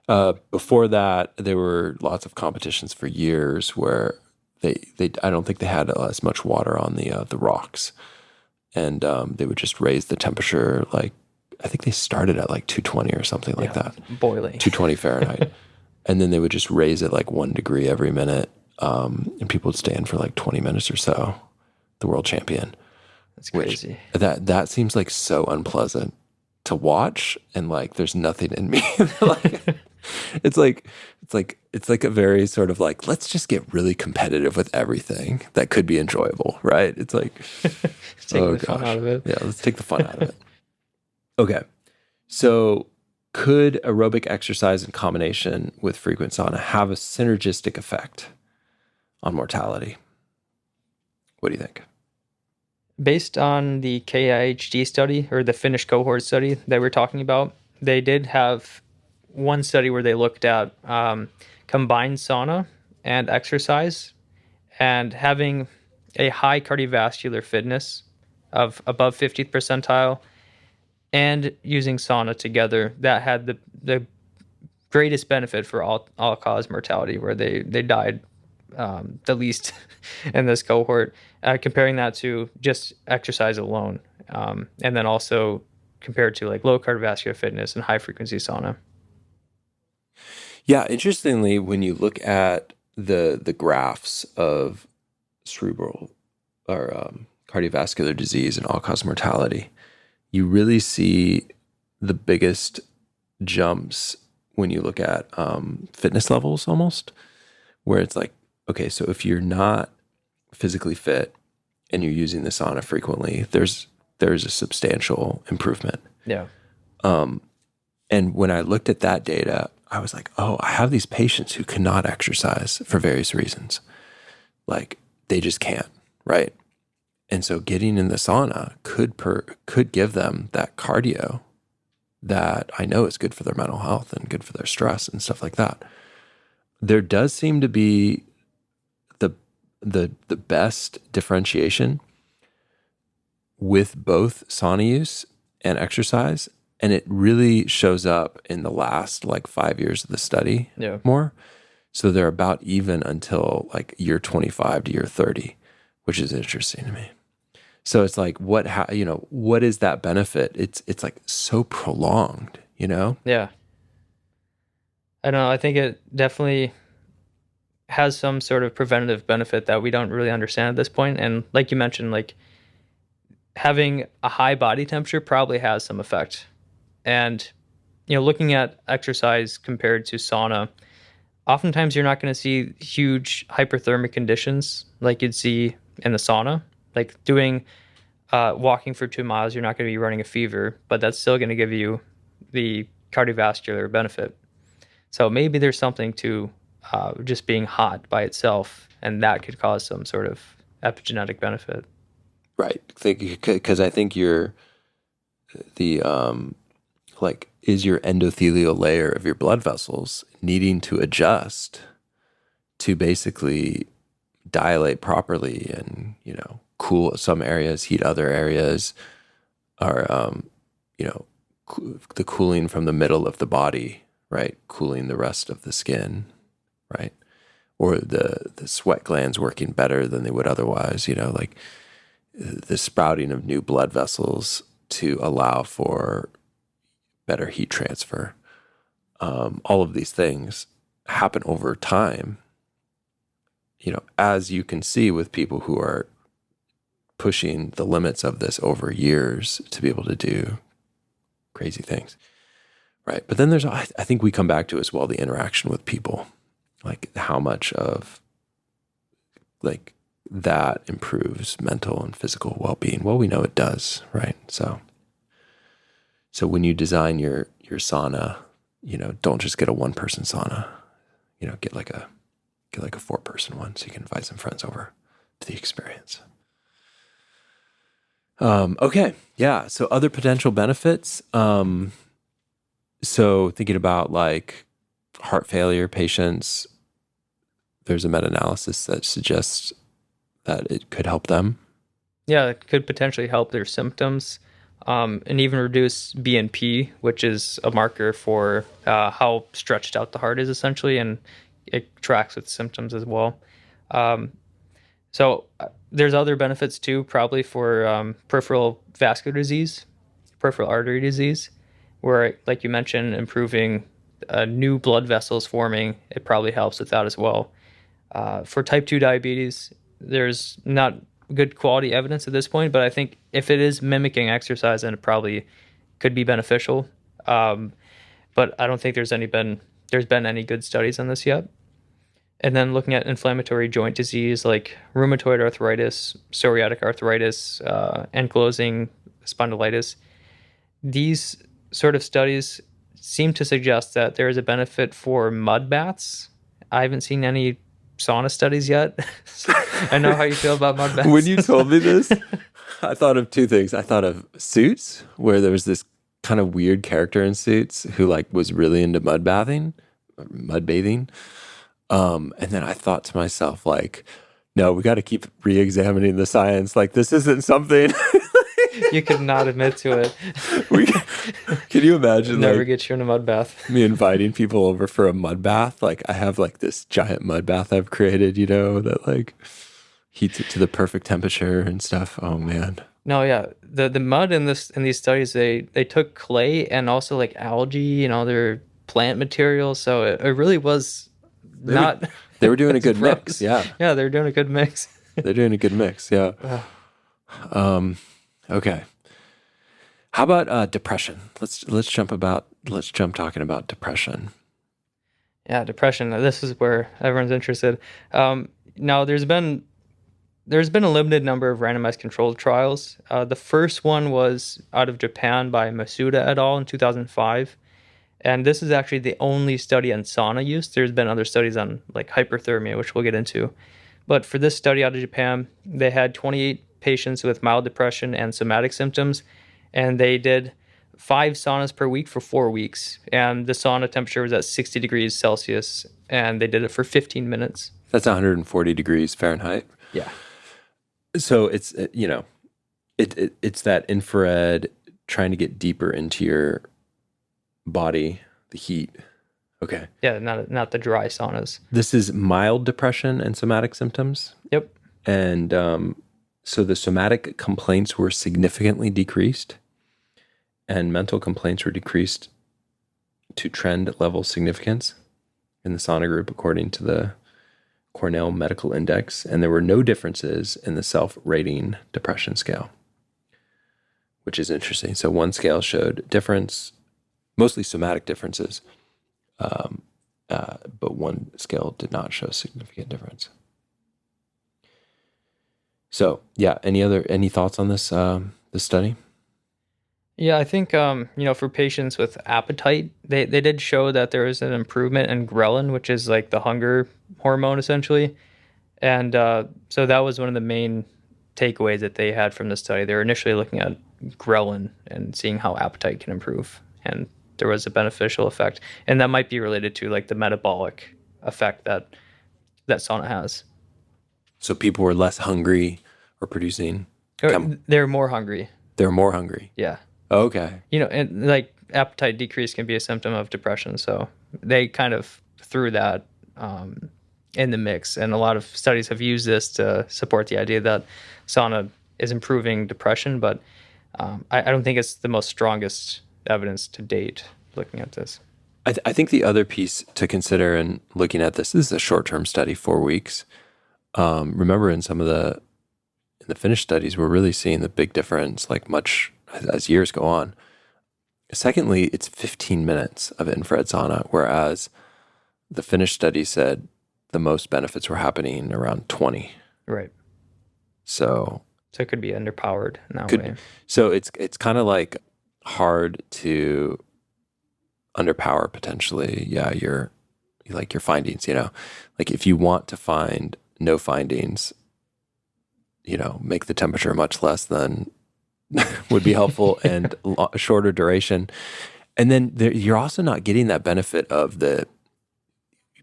Yeah. Before that, there were lots of competitions for years where they I don't think they had as much water on the rocks, and they would just raise the temperature like. I think they started at like 220 or something like that. Boiling. 220 Fahrenheit. And then they would just raise it like 1 degree every minute. And people would stand for like 20 minutes or so. The world champion. That's crazy. That seems like so unpleasant to watch. And like, there's nothing in me. Like, it's like a very sort of like, let's just get really competitive with everything that could be enjoyable, right? It's like, take the fun out of it. Yeah, let's take the fun out of it. Okay, so could aerobic exercise in combination with frequent sauna have a synergistic effect on mortality? What do you think? Based on the KIHD study, or the Finnish cohort study that we're talking about, they did have one study where they looked at combined sauna and exercise, and having a high cardiovascular fitness of above 50th percentile and using sauna together, that had the greatest benefit for all cause mortality, where they died the least in this cohort, comparing that to just exercise alone, and then also compared to like low cardiovascular fitness and high frequency sauna. Yeah, interestingly, when you look at the graphs of cerebral or cardiovascular disease and all-cause mortality, you really see the biggest jumps when you look at fitness levels almost, where it's like, okay, so if you're not physically fit and you're using the sauna frequently, there's a substantial improvement. Yeah. And when I looked at that data, I was like, oh, I have these patients who cannot exercise for various reasons. Like they just can't, right? And so getting in the sauna could give them that cardio that I know is good for their mental health and good for their stress and stuff like that. There does seem to be the best differentiation with both sauna use and exercise, and it really shows up in the last like 5 years of the study more. So they're about even until like year 25 to year 30, which is interesting to me. So it's like, what is that benefit? It's like so prolonged, you know? Yeah. I don't know. I think it definitely has some sort of preventative benefit that we don't really understand at this point. And like you mentioned, like having a high body temperature probably has some effect. And, looking at exercise compared to sauna, oftentimes you're not going to see huge hyperthermic conditions like you'd see in the sauna. Like doing walking for 2 miles, you're not going to be running a fever, but that's still going to give you the cardiovascular benefit. So maybe there's something to just being hot by itself, and that could cause some sort of epigenetic benefit. Right. Because I think is your endothelial layer of your blood vessels needing to adjust to basically dilate properly and, cool some areas, heat other areas, or, the cooling from the middle of the body, right? Cooling the rest of the skin, right? Or the sweat glands working better than they would otherwise, like the sprouting of new blood vessels to allow for better heat transfer. All of these things happen over time, as you can see with people who are pushing the limits of this over years to be able to do crazy things, right? But then I think we come back to as well the interaction with people, like how much of like that improves mental and physical well-being. Well, we know it does, right? So when you design your sauna, don't just get a one-person sauna, get like a 4-person one so you can invite some friends over to the experience. Okay. Yeah. So other potential benefits. So thinking about like heart failure patients, there's a meta-analysis that suggests that it could help them. Yeah, it could potentially help their symptoms, and even reduce BNP, which is a marker for how stretched out the heart is essentially, and it tracks with symptoms as well. So there's other benefits too, probably for peripheral vascular disease, peripheral artery disease, where, like you mentioned, improving new blood vessels forming, it probably helps with that as well. For type 2 diabetes, there's not good quality evidence at this point, but I think if it is mimicking exercise, then it probably could be beneficial. But I don't think there's been any good studies on this yet. And then looking at inflammatory joint disease like rheumatoid arthritis, psoriatic arthritis, ankylosing spondylitis, these sort of studies seem to suggest that there is a benefit for mud baths. I haven't seen any sauna studies yet. I know how you feel about mud baths. When you told me this, I thought of two things. I thought of Suits, where there was this kind of weird character in Suits who like was really into mud bathing. And then I thought to myself, like, no, we got to keep re-examining the science. Like, this isn't something you could not admit to it. Can you imagine Never get you in a mud bath. me inviting people over for a mud bath? Like I have like this giant mud bath I've created, that like heats it to the perfect temperature and stuff. Oh man. No, yeah. The mud in these studies, they took clay and also like algae and other plant materials. So it really was They were doing a good gross. mix. Yeah. Yeah, they're doing a good mix. They're doing a good mix. Yeah. Okay. How about depression? Let's jump talking about depression. Yeah, depression. This is where everyone's interested. Now, there's been a limited number of randomized controlled trials. The first one was out of Japan by Masuda et al. In 2005. And this is actually the only study on sauna use. There's been other studies on like hyperthermia, which we'll get into. But for this study out of Japan, they had 28 patients with mild depression and somatic symptoms. And they did 5 saunas per week for 4 weeks. And the sauna temperature was at 60 degrees Celsius. And they did it for 15 minutes. That's 140 degrees Fahrenheit. Yeah. So it's, it's that infrared trying to get deeper into your body, the heat. Okay. Yeah, not the dry saunas. This is mild depression and somatic symptoms. Yep. And so the somatic complaints were significantly decreased and mental complaints were decreased to trend level significance in the sauna group, according to the Cornell Medical Index. And there were no differences in the self-rating depression scale, which is interesting. So one scale showed difference, mostly somatic differences, but one scale did not show significant difference. So yeah, any thoughts on this study? Yeah, I think for patients with appetite, they did show that there was an improvement in ghrelin, which is like the hunger hormone essentially, and so that was one of the main takeaways that they had from the study. They were initially looking at ghrelin and seeing how appetite can improve, and there was a beneficial effect, and that might be related to like the metabolic effect that sauna has. So people were less hungry or producing. They're more hungry. They're more hungry. Yeah. Okay. And like appetite decrease can be a symptom of depression. So they kind of threw that in the mix. And a lot of studies have used this to support the idea that sauna is improving depression. But I don't think it's the most strongest evidence to date looking at this. I think the other piece to consider in looking at this is a short-term study, 4 weeks. Remember in some of the Finnish studies, we're really seeing the big difference, like much as years go on. Secondly, it's 15 minutes of infrared sauna, whereas the Finnish study said the most benefits were happening around 20. Right. So it could be underpowered in that way. So it's kind of like hard to underpower potentially. Yeah, your findings. Like if you want to find no findings, make the temperature much less than would be helpful and a shorter duration. And then you're also not getting that benefit of the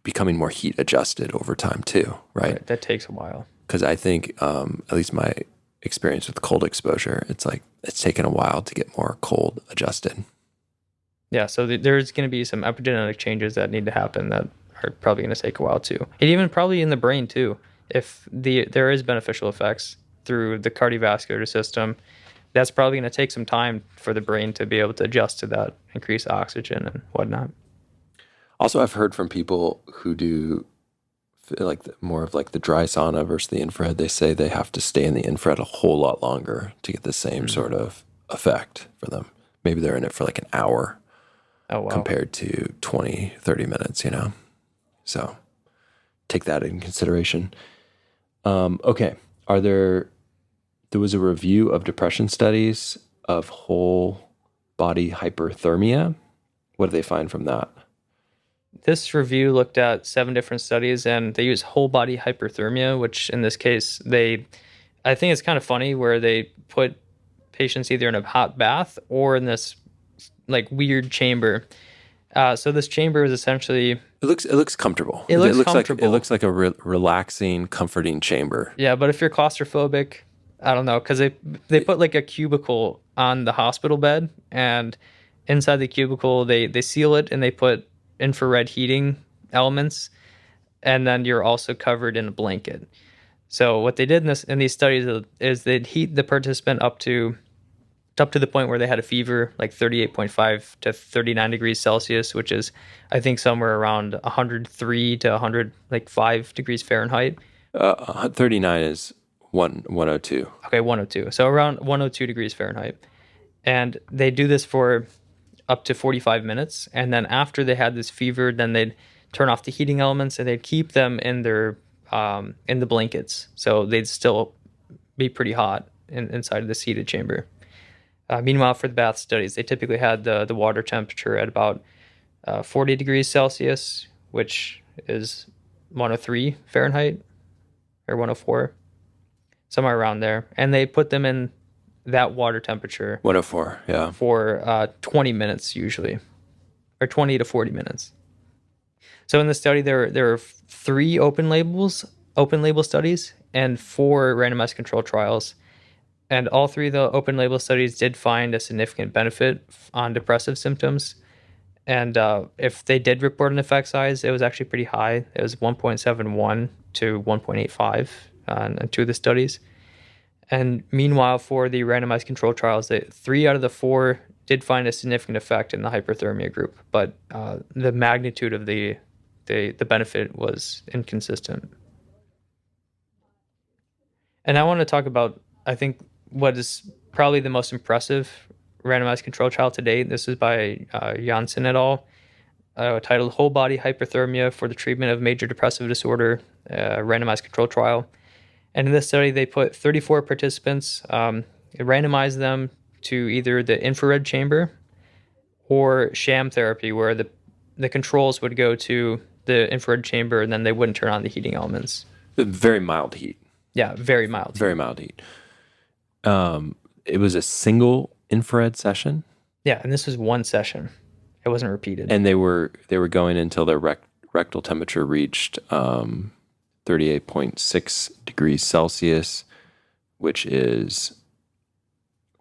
becoming more heat adjusted over time too, right? That takes a while. Because I think, at least my experience with cold exposure, it's like it's taken a while to get more cold adjusted. Yeah, so there's going to be some epigenetic changes that need to happen that are probably going to take a while too. And even probably in the brain too. If there is beneficial effects through the cardiovascular system, that's probably going to take some time for the brain to be able to adjust to that increased oxygen and whatnot. Also, I've heard from people who do like more of like the dry sauna versus the infrared. They say they have to stay in the infrared a whole lot longer to get the same sort of effect for them. Maybe they're in it for like an hour compared to 20, 30 minutes, So take that in consideration. Okay. There was a review of depression studies of whole body hyperthermia. What did they find from that? This review looked at 7 different studies, and they used whole body hyperthermia, which in this case, I think it's kind of funny where they put patients either in a hot bath or in this like weird chamber. So this chamber is essentially... It looks comfortable. It looks comfortable. It looks like a relaxing, comforting chamber. Yeah, but if you're claustrophobic, I don't know, because they put like a cubicle on the hospital bed, and inside the cubicle, they seal it and they put infrared heating elements, and then you're also covered in a blanket. So what they did in these studies is they'd heat the participant up to the point where they had a fever, like 38.5 to 39 degrees Celsius, which is, I think, somewhere around 103 to 105 degrees Fahrenheit. 39 is 102. Okay, 102. So around 102 degrees Fahrenheit. And they do this for up to 45 minutes. And then after they had this fever, then they'd turn off the heating elements and they'd keep them in the blankets. So they'd still be pretty hot inside the heated chamber. Meanwhile, for the bath studies, they typically had the water temperature at about 40 degrees Celsius, which is 103 Fahrenheit or 104, somewhere around there. And they put them in that water temperature 104, yeah, for 20 minutes usually, or 20 to 40 minutes. So in the study, there are 3 open label studies and 4 randomized control trials. And all 3 of the open label studies did find a significant benefit on depressive symptoms. And if they did report an effect size, it was actually pretty high. It was 1.71 to 1.85 on 2 of the studies. And meanwhile, for the randomized control trials, 3 out of the 4 did find a significant effect in the hyperthermia group, but the magnitude of the benefit was inconsistent. And I want to talk about, I think, what is probably the most impressive randomized control trial to date. This is by Janssen et al., titled Whole Body Hyperthermia for the Treatment of Major Depressive Disorder, randomized control trial. And in this study, they put 34 participants, randomized them to either the infrared chamber or sham therapy, where the controls would go to the infrared chamber and then they wouldn't turn on the heating elements. Very mild heat. Yeah, very mild. Very mild heat. It was a single infrared session. Yeah, and this was one session. It wasn't repeated. And they were going until their rectal temperature reached 38.6 degrees Celsius, which is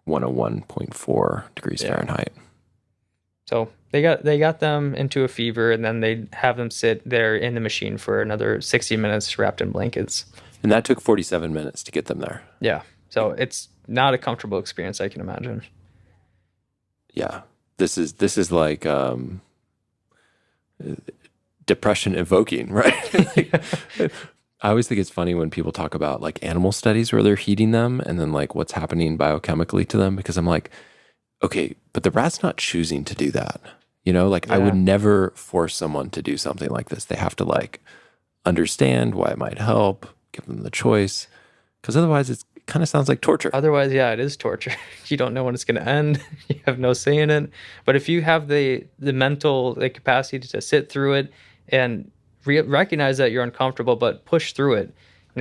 101.4 degrees Fahrenheit. So they got them into a fever, and then they'd have them sit there in the machine for another 60 minutes wrapped in blankets. And that took 47 minutes to get them there. Yeah. So it's not a comfortable experience, I can imagine. Yeah. This is like depression evoking, right? I always think it's funny when people talk about like animal studies where they're heating them and then like what's happening biochemically to them, because I'm like, okay, but the rat's not choosing to do that. I would never force someone to do something like this. They have to like understand why it might help, give them the choice, because otherwise it kind of sounds like torture. Otherwise, yeah, it is torture. You don't know when it's going to end. You have no say in it. But if you have the mental capacity to sit through it and recognize that you're uncomfortable, but push through it.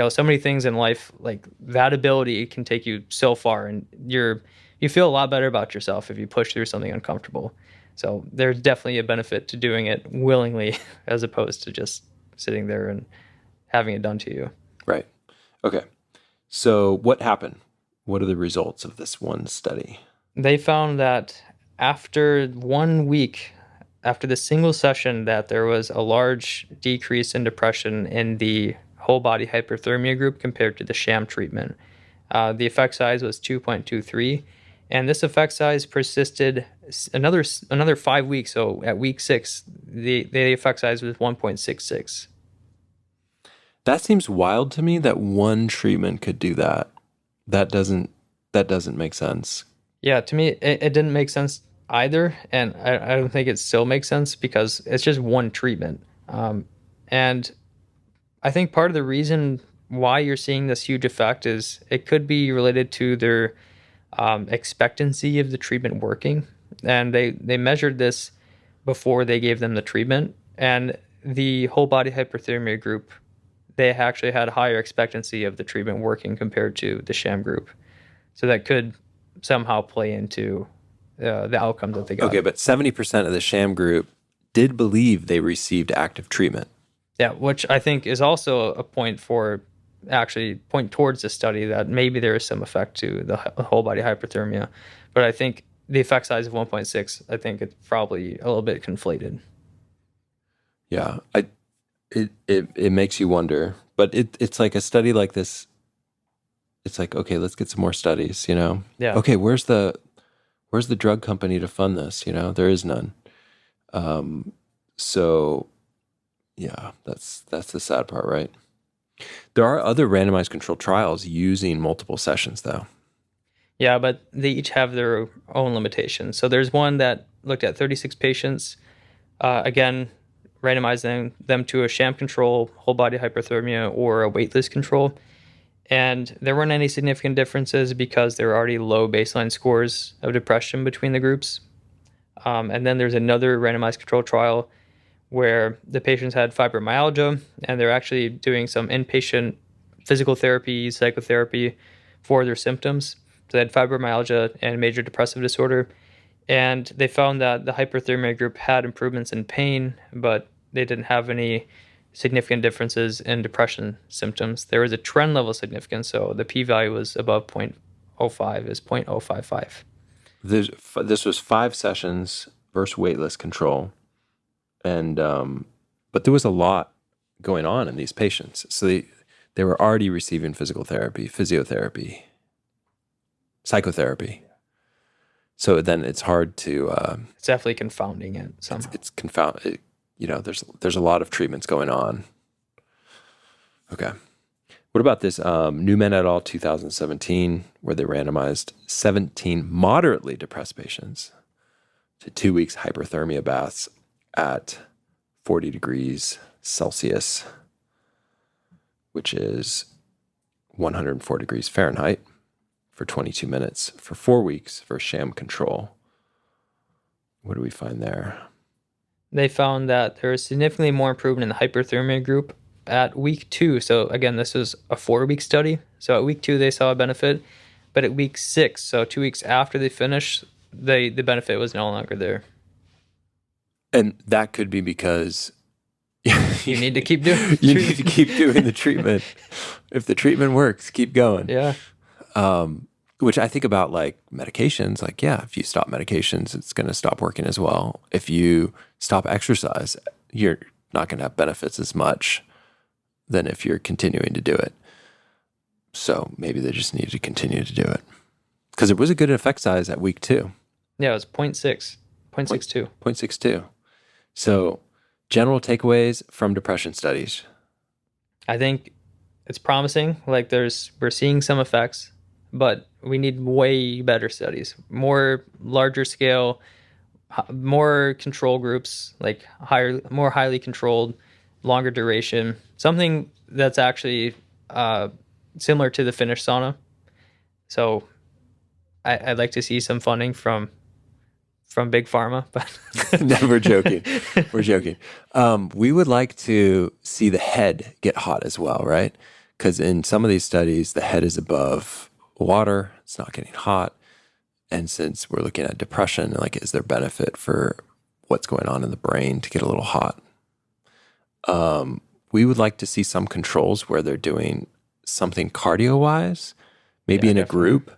So many things in life, like that ability can take you so far, and you feel a lot better about yourself if you push through something uncomfortable. So there's definitely a benefit to doing it willingly as opposed to just sitting there and having it done to you. Right. Okay. So what happened? What are the results of this one study? They found that after 1 week, after the single session, that there was a large decrease in depression in the whole body hyperthermia group compared to the sham treatment. The effect size was 2.23, and this effect size persisted another 5 weeks. So at week 6, the effect size was 1.66. That seems wild to me that one treatment could do that. That doesn't make sense. Yeah, to me, it didn't make sense either, and I don't think it still makes sense because it's just one treatment. And I think part of the reason why you're seeing this huge effect is it could be related to their expectancy of the treatment working. And they measured this before they gave them the treatment, and the whole body hyperthermia group, they actually had a higher expectancy of the treatment working compared to the sham group. So that could somehow play into the outcome that they got. Okay, but 70% of the sham group did believe they received active treatment. Yeah, which I think is also a point towards the study that maybe there is some effect to the whole body hyperthermia. But I think the effect size of 1.6, I think it's probably a little bit conflated. Yeah, it makes you wonder, but it's like a study like this. It's like, okay, let's get some more studies. Yeah. Okay, where's the drug company to fund this? There is none. So yeah, that's the sad part, right? There are other randomized controlled trials using multiple sessions, though. Yeah, but they each have their own limitations. So there's one that looked at 36 patients, again, randomizing them to a sham control, whole body hyperthermia, or a waitlist control. And there weren't any significant differences because there were already low baseline scores of depression between the groups. And then there's another randomized control trial where the patients had fibromyalgia, and they're actually doing some inpatient physical therapy, psychotherapy for their symptoms. So they had fibromyalgia and major depressive disorder. And they found that the hyperthermia group had improvements in pain, but they didn't have any significant differences in depression symptoms. There was a trend level significance, so the p-value was above 0.05, is 0.055. This was 5 sessions versus waitlist control. And but there was a lot going on in these patients. So they were already receiving physical therapy, physiotherapy, psychotherapy. So then it's hard to it's definitely confounding it somehow. It's confounded. There's a lot of treatments going on. Okay. What about this Newman et al. 2017, where they randomized 17 moderately depressed patients to 2 weeks hyperthermia baths at 40 degrees Celsius, which is 104 degrees Fahrenheit, for 22 minutes for 4 weeks for sham control. What do we find there? They found that there was significantly more improvement in the hyperthermia group at week 2. So again, this was a 4-week study. So at week 2, they saw a benefit, but at week 6, so 2 weeks after they finished, the benefit was no longer there. And that could be because you need to keep doing you need to keep doing the treatment. If the treatment works, keep going. Yeah. Which I think about like medications, like, yeah, if you stop medications, it's going to stop working as well. If you stop exercise, you're not going to have benefits as much than if you're continuing to do it. So maybe they just need to continue to do it. Because it was a good effect size at week 2. Yeah, it was 0.6, 0.62. 0.62. So general takeaways from depression studies. I think it's promising. Like we're seeing some effects, but we need way better studies, more larger scale, more control groups, like more highly controlled, longer duration, something that's actually similar to the Finnish sauna. So I'd like to see some funding from Big Pharma, but no, we're joking. We're joking. We would like to see the head get hot as well, right? Because in some of these studies, the head is above water, it's not getting hot. And since we're looking at depression, like, is there benefit for what's going on in the brain to get a little hot? We would like to see some controls where they're doing something cardio-wise, maybe in a group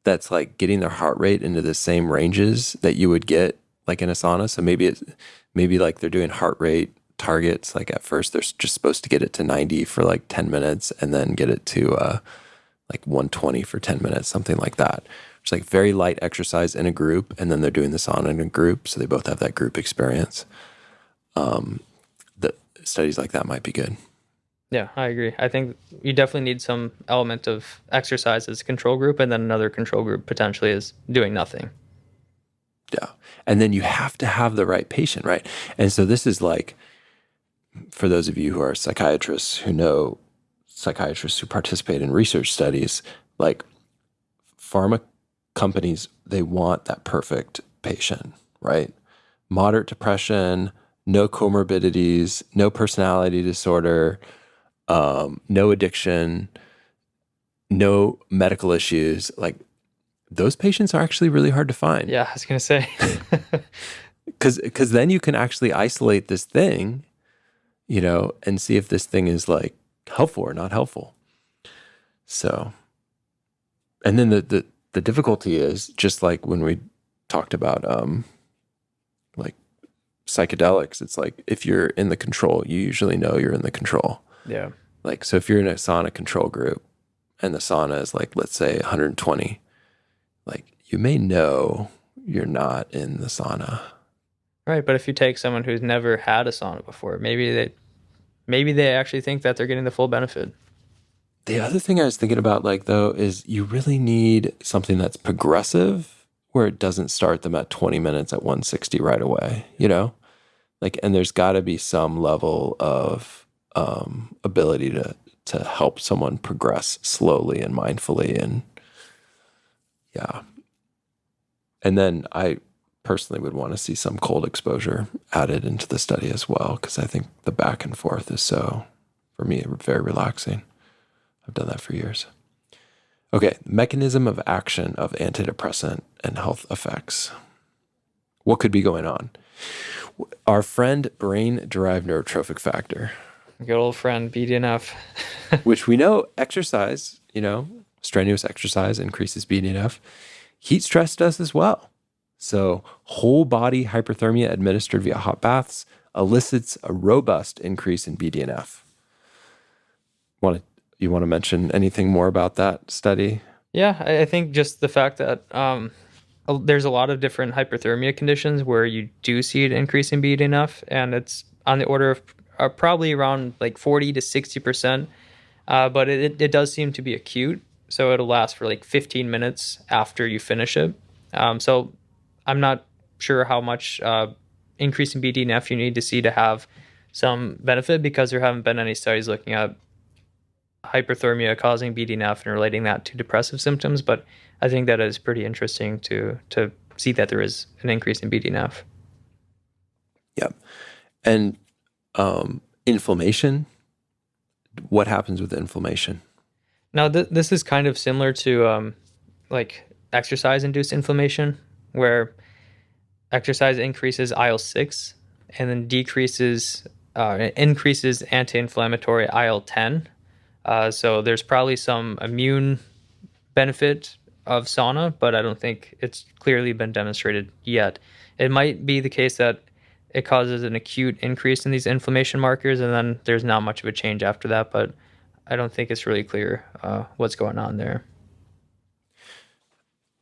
that's like getting their heart rate into the same ranges that you would get like in a sauna. So maybe like they're doing heart rate targets. Like at first they're just supposed to get it to 90 for like 10 minutes and then get it to like 120 for 10 minutes, something like that. It's like very light exercise in a group, and then they're doing the sauna in a group, so they both have that group experience. The studies like that might be good. Yeah, I agree. I think you definitely need some element of exercise as a control group, and then another control group potentially is doing nothing. Yeah. And then you have to have the right patient, right? And so this is like, for those of you who are psychiatrists who know psychiatrists who participate in research studies, like pharma companies, they want that perfect patient, right? Moderate depression, no comorbidities, no personality disorder, no addiction, no medical issues. Like, those patients are actually really hard to find. Yeah, I was going to say. Because then you can actually isolate this thing, and see if this thing is like helpful or not helpful. So, and then the difficulty is, just like when we talked about like psychedelics. It's like if you're in the control, you usually know you're in the control. Yeah. Like, so if you're in a sauna control group and the sauna is like, let's say 120, like you may know you're not in the sauna. Right. But if you take someone who's never had a sauna before, maybe they actually think that they're getting the full benefit. The other thing I was thinking about, like, though, is you really need something that's progressive where it doesn't start them at 20 minutes at 160 right away, you know? Like, and there's got to be some level of ability to help someone progress slowly and mindfully. And yeah. And then I personally would want to see some cold exposure added into the study as well, because I think the back and forth is so, for me, very relaxing. I've done that for years. Okay, mechanism of action of antidepressant and health effects. What could be going on? Our friend brain-derived neurotrophic factor. Good old friend, BDNF. Which we know exercise, strenuous exercise increases BDNF. Heat stress does as well. So whole body hyperthermia administered via hot baths elicits a robust increase in BDNF. You want to mention anything more about that study? Yeah, I think just the fact that there's a lot of different hyperthermia conditions where you do see an increase in BDNF, and it's on the order of probably around like 40 to 60%, but it does seem to be acute, so it'll last for like 15 minutes after you finish it. So I'm not sure how much increase in BDNF you need to see to have some benefit, because there haven't been any studies looking at hyperthermia causing BDNF and relating that to depressive symptoms, but I think that is pretty interesting to see that there is an increase in BDNF. Yep. And inflammation, what happens with inflammation? Now, this is kind of similar to like exercise-induced inflammation, where exercise increases IL-6 and then increases anti-inflammatory IL-10. So there's probably some immune benefit of sauna, but I don't think it's clearly been demonstrated yet. It might be the case that it causes an acute increase in these inflammation markers, and then there's not much of a change after that, but I don't think it's really clear what's going on there.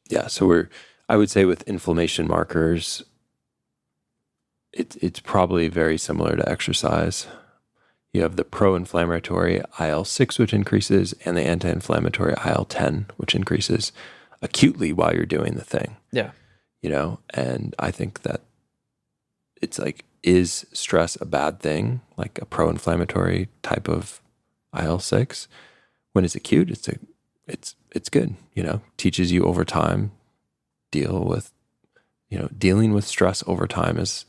Yeah, so I would say with inflammation markers, it's probably very similar to exercise. You have the pro-inflammatory IL-6, which increases, and the anti-inflammatory IL-10, which increases acutely while you're doing the thing. Yeah. And I think that it's like, is stress a bad thing? Like a pro-inflammatory type of IL-6? When it's acute, it's good, teaches you over time, dealing with stress over time is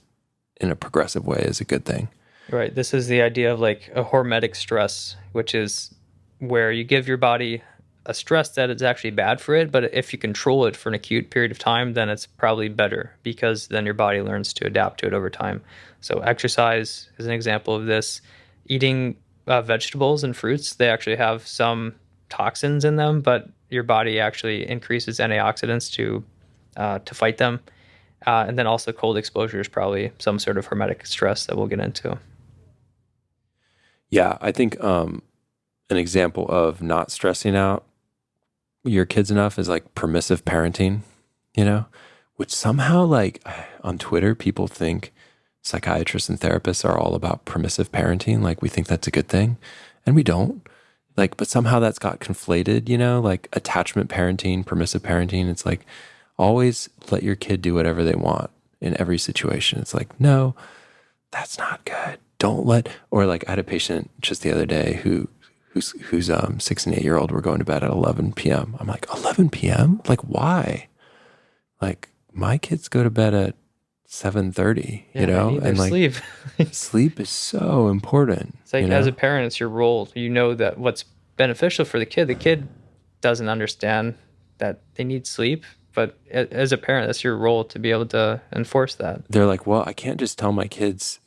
in a progressive way is a good thing. Right. This is the idea of like a hormetic stress, which is where you give your body a stress that is actually bad for it, but if you control it for an acute period of time, then it's probably better, because then your body learns to adapt to it over time. So exercise is an example of this. Eating vegetables and fruits, they actually have some toxins in them, but your body actually increases antioxidants to fight them. And then also cold exposure is probably some sort of hormetic stress that we'll get into. Yeah, I think an example of not stressing out your kids enough is like permissive parenting, which somehow, like, on Twitter, people think psychiatrists and therapists are all about permissive parenting. Like, we think that's a good thing, and we don't. Like, but somehow that's got conflated, like attachment parenting, permissive parenting. It's like, always let your kid do whatever they want in every situation. It's like, no, that's not good. Don't or like I had a patient just the other day whose 6 and 8 year old were going to bed at 11 p.m. I'm like, 11 p.m.? Like, why? Like, my kids go to bed at 7:30, and like sleep. Sleep is so important. It's like, as a parent, it's your role. That what's beneficial for the kid doesn't understand that they need sleep. But as a parent, that's your role to be able to enforce that. They're like, well, I can't just tell my kids,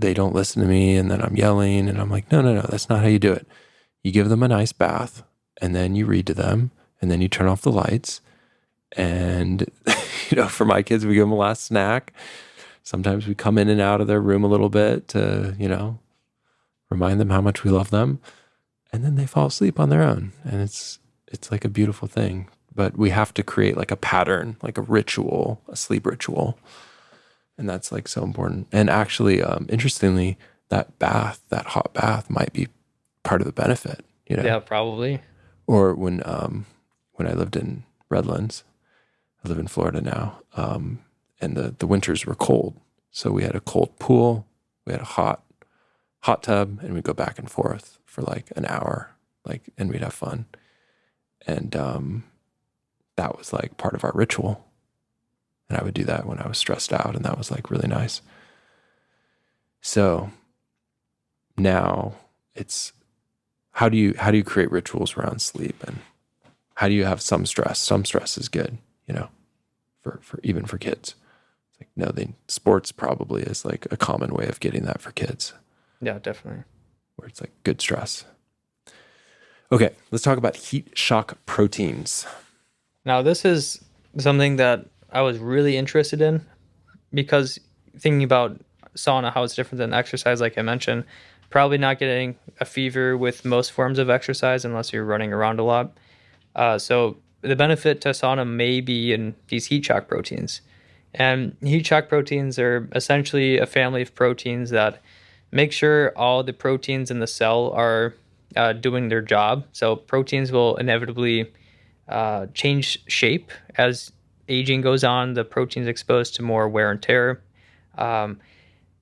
they don't listen to me and then I'm yelling. And I'm like, no, that's not how you do it. You give them a nice bath, and then you read to them, and then you turn off the lights, And, for my kids, we give them a last snack. Sometimes we come in and out of their room a little bit to, remind them how much we love them. And then they fall asleep on their own. And it's like a beautiful thing. But we have to create like a pattern, like a ritual, a sleep ritual. And that's like so important. And actually, interestingly, that hot bath might be part of the benefit, Yeah, probably. Or when I lived in Redlands, I live in Florida now, and the winters were cold. So we had a cold pool, we had a hot tub, and we'd go back and forth for like an hour, and we'd have fun. And that was like part of our ritual. And I would do that when I was stressed out, and that was like really nice. So now it's how do you create rituals around sleep, and how do you have some stress? Some stress is good, for even for kids. It's like, no, sports probably is like a common way of getting that for kids. Yeah, definitely. Where it's like good stress. Okay, let's talk about heat shock proteins. Now, this is something that I was really interested in, because thinking about sauna, how it's different than exercise, like I mentioned, probably not getting a fever with most forms of exercise unless you're running around a lot. So the benefit to sauna may be in these heat shock proteins. And heat shock proteins are essentially a family of proteins that make sure all the proteins in the cell are doing their job. So proteins will inevitably change shape as aging goes on. The protein's exposed to more wear and tear.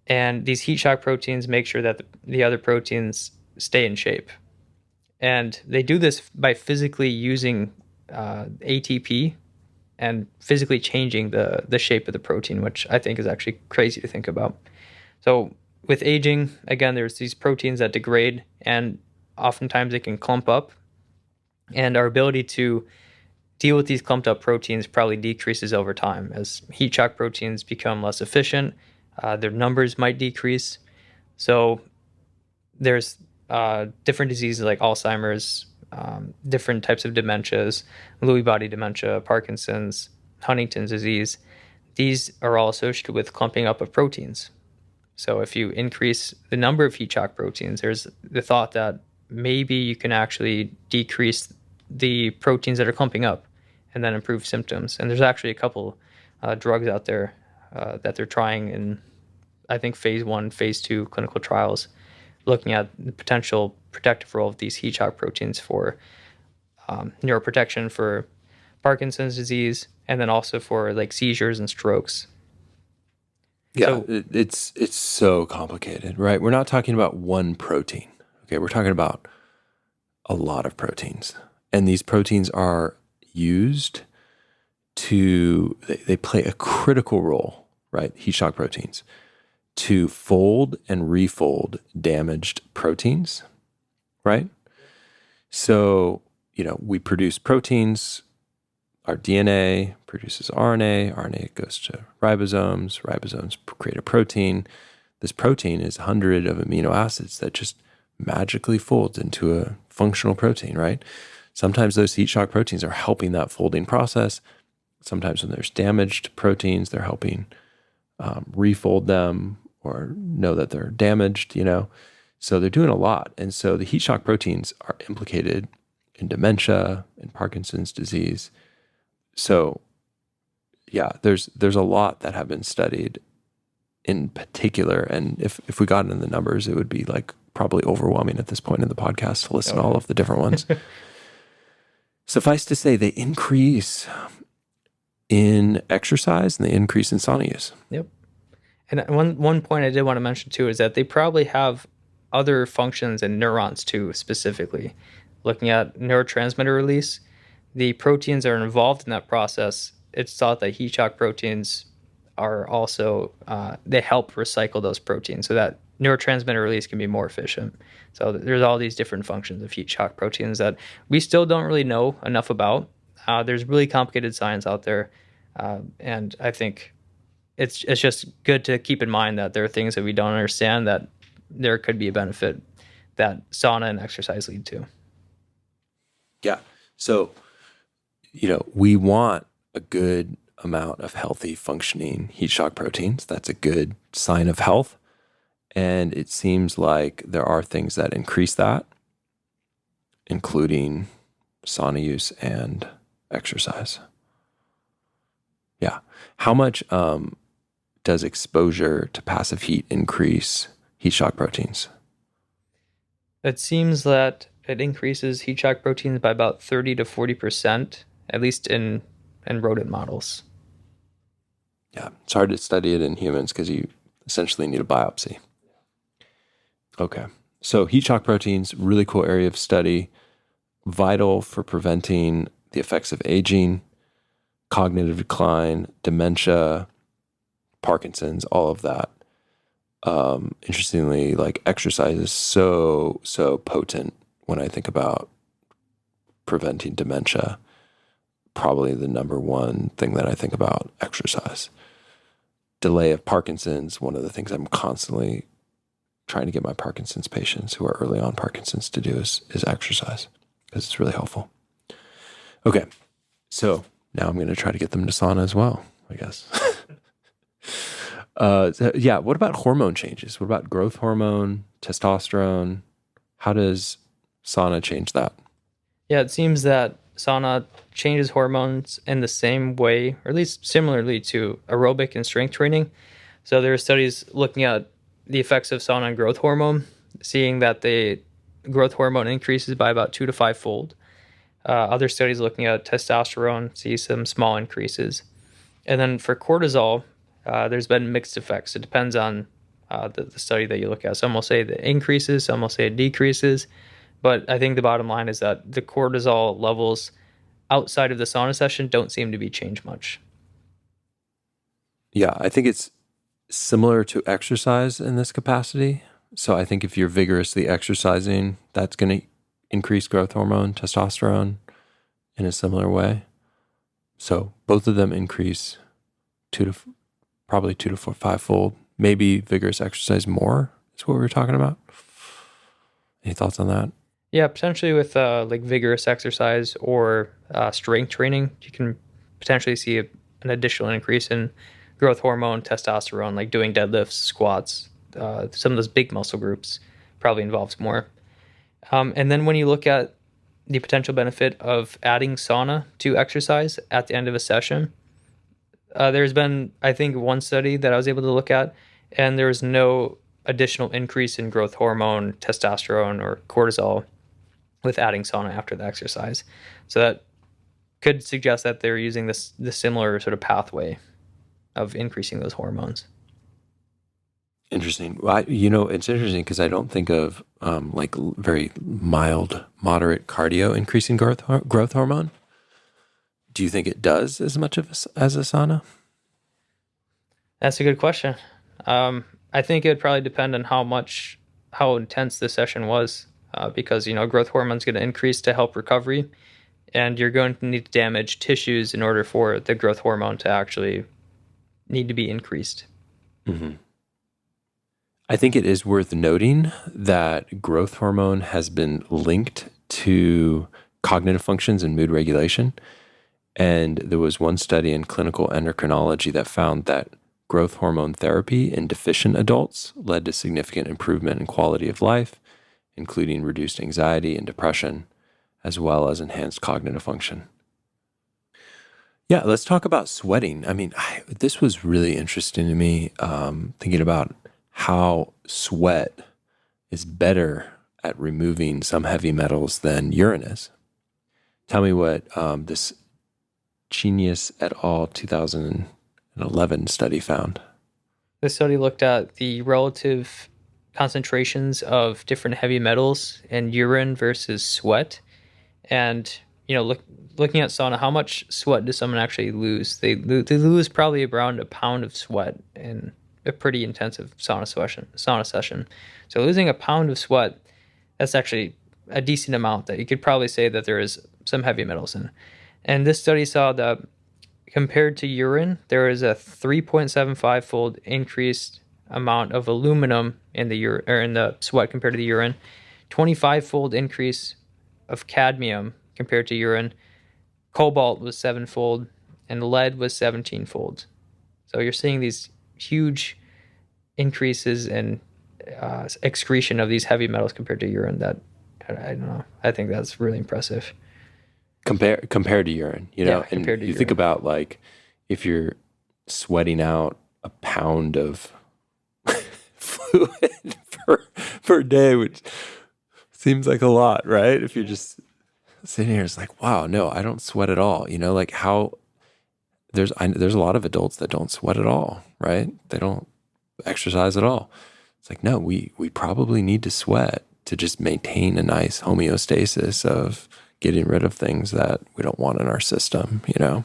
And these heat shock proteins make sure that the other proteins stay in shape. And they do this by physically using ATP and physically changing the shape of the protein, which I think is actually crazy to think about. So with aging, again, there's these proteins that degrade, and oftentimes they can clump up. And our ability to deal with these clumped up proteins probably decreases over time as heat shock proteins become less efficient. Their numbers might decrease. So there's different diseases like Alzheimer's, different types of dementias, Lewy body dementia, Parkinson's, Huntington's disease. These are all associated with clumping up of proteins. So if you increase the number of heat shock proteins, there's the thought that maybe you can actually decrease the proteins that are clumping up and then improve symptoms. And there's actually a couple drugs out there that they're trying in, I think, phase 1, phase 2 clinical trials, looking at the potential protective role of these heat shock proteins for neuroprotection for Parkinson's disease, and then also for like seizures and strokes. Yeah, so, it's so complicated, right? We're not talking about one protein. Okay, we're talking about a lot of proteins. And these proteins are used they play a critical role, right? Heat shock proteins, to fold and refold damaged proteins, right? So, we produce proteins. Our DNA produces RNA. RNA goes to ribosomes. Ribosomes create a protein. This protein is 100 of amino acids that just magically folds into a functional protein, right? Sometimes those heat shock proteins are helping that folding process. Sometimes when there's damaged proteins, they're helping refold them or know that they're damaged, So they're doing a lot. And so the heat shock proteins are implicated in dementia and Parkinson's disease. So yeah, there's a lot that have been studied in particular. And if we got into the numbers, it would be like probably overwhelming at this point in the podcast to listen to all of the different ones. Suffice to say, they increase in exercise and they increase in sauna use. Yep. And one point I did want to mention too is that they probably have other functions in neurons too, specifically. Looking at neurotransmitter release, the proteins that are involved in that process, it's thought that heat shock proteins are also, they help recycle those proteins so that neurotransmitter release can be more efficient. So there's all these different functions of heat shock proteins that we still don't really know enough about. There's really complicated science out there. And I think it's just good to keep in mind that there are things that we don't understand, that there could be a benefit that sauna and exercise lead to. Yeah. So, we want a good amount of healthy functioning heat shock proteins. That's a good sign of health. And it seems like there are things that increase that, including sauna use and exercise. Yeah. How much does exposure to passive heat increase heat shock proteins? It seems that it increases heat shock proteins by about 30 to 40%, at least in rodent models. Yeah, it's hard to study it in humans because you essentially need a biopsy. Okay, so heat shock proteins, really cool area of study, vital for preventing the effects of aging, cognitive decline, dementia, Parkinson's, all of that. Interestingly, like exercise is so potent when I think about preventing dementia. Probably the number one thing that I think about, exercise. Delay of Parkinson's, one of the things I'm constantly trying to get my Parkinson's patients who are early on Parkinson's to do is exercise, because it's really helpful. Okay, so now I'm going to try to get them to sauna as well, I guess. Yeah, what about hormone changes? What about growth hormone, testosterone? How does sauna change that? Yeah, it seems that sauna changes hormones in the same way, or at least similarly to aerobic and strength training. So there are studies looking at the effects of sauna on growth hormone, seeing that the growth hormone increases by about 2 to 5 fold. Other studies looking at testosterone see some small increases. And then for cortisol, there's been mixed effects. It depends on the study that you look at. Some will say that it increases, some will say it decreases. But I think the bottom line is that the cortisol levels outside of the sauna session don't seem to be changed much. Yeah, I think it's similar to exercise in this capacity. So I think if you're vigorously exercising, that's going to increase growth hormone, testosterone in a similar way. So both of them increase probably 2 to 5 fold. Maybe vigorous exercise more is what we were talking about. Any thoughts on that? Yeah, potentially with like vigorous exercise or strength training, you can potentially see an additional increase in growth hormone, testosterone, like doing deadlifts, squats, some of those big muscle groups probably involves more. And then when you look at the potential benefit of adding sauna to exercise at the end of a session, there's been, I think, one study that I was able to look at, and there was no additional increase in growth hormone, testosterone, or cortisol with adding sauna after the exercise. So that could suggest that they're using this similar sort of pathway of increasing those hormones. Interesting. Well, it's interesting because I don't think of like very mild, moderate cardio increasing growth hormone. Do you think it does as much as a sauna? That's a good question. I think it would probably depend on how intense the session was, because growth hormone is going to increase to help recovery, and you're going to need to damage tissues in order for the growth hormone to actually need to be increased. Mm-hmm. I think it is worth noting that growth hormone has been linked to cognitive functions and mood regulation. And there was one study in clinical endocrinology that found that growth hormone therapy in deficient adults led to significant improvement in quality of life, including reduced anxiety and depression, as well as enhanced cognitive function. Yeah, let's talk about sweating. I mean, this was really interesting to me, thinking about how sweat is better at removing some heavy metals than urine is. Tell me what this Genius et al. 2011 study found. The study looked at the relative concentrations of different heavy metals in urine versus sweat. And, looking at sauna, how much sweat does someone actually lose? They lose probably around a pound of sweat in a pretty intensive sauna session. So losing a pound of sweat, that's actually a decent amount that you could probably say that there is some heavy metals in. And this study saw that compared to urine, there is a 3.75 fold increased amount of aluminum in the sweat compared to the urine, 25 fold increase of cadmium compared to urine, cobalt was 7-fold, and lead was 17-fold. So you're seeing these huge increases in excretion of these heavy metals compared to urine. That I don't know. I think that's really impressive. Compared to urine, you know, and compared to you urine. think about like if you're sweating out a pound of fluid per day, which seems like a lot, right? If you're just sitting here, it's like, wow, no, I don't sweat at all. You know, like how there's a lot of adults that don't sweat at all, right? They don't exercise at all. It's like, no, we probably need to sweat to just maintain a nice homeostasis of getting rid of things that we don't want in our system, you know?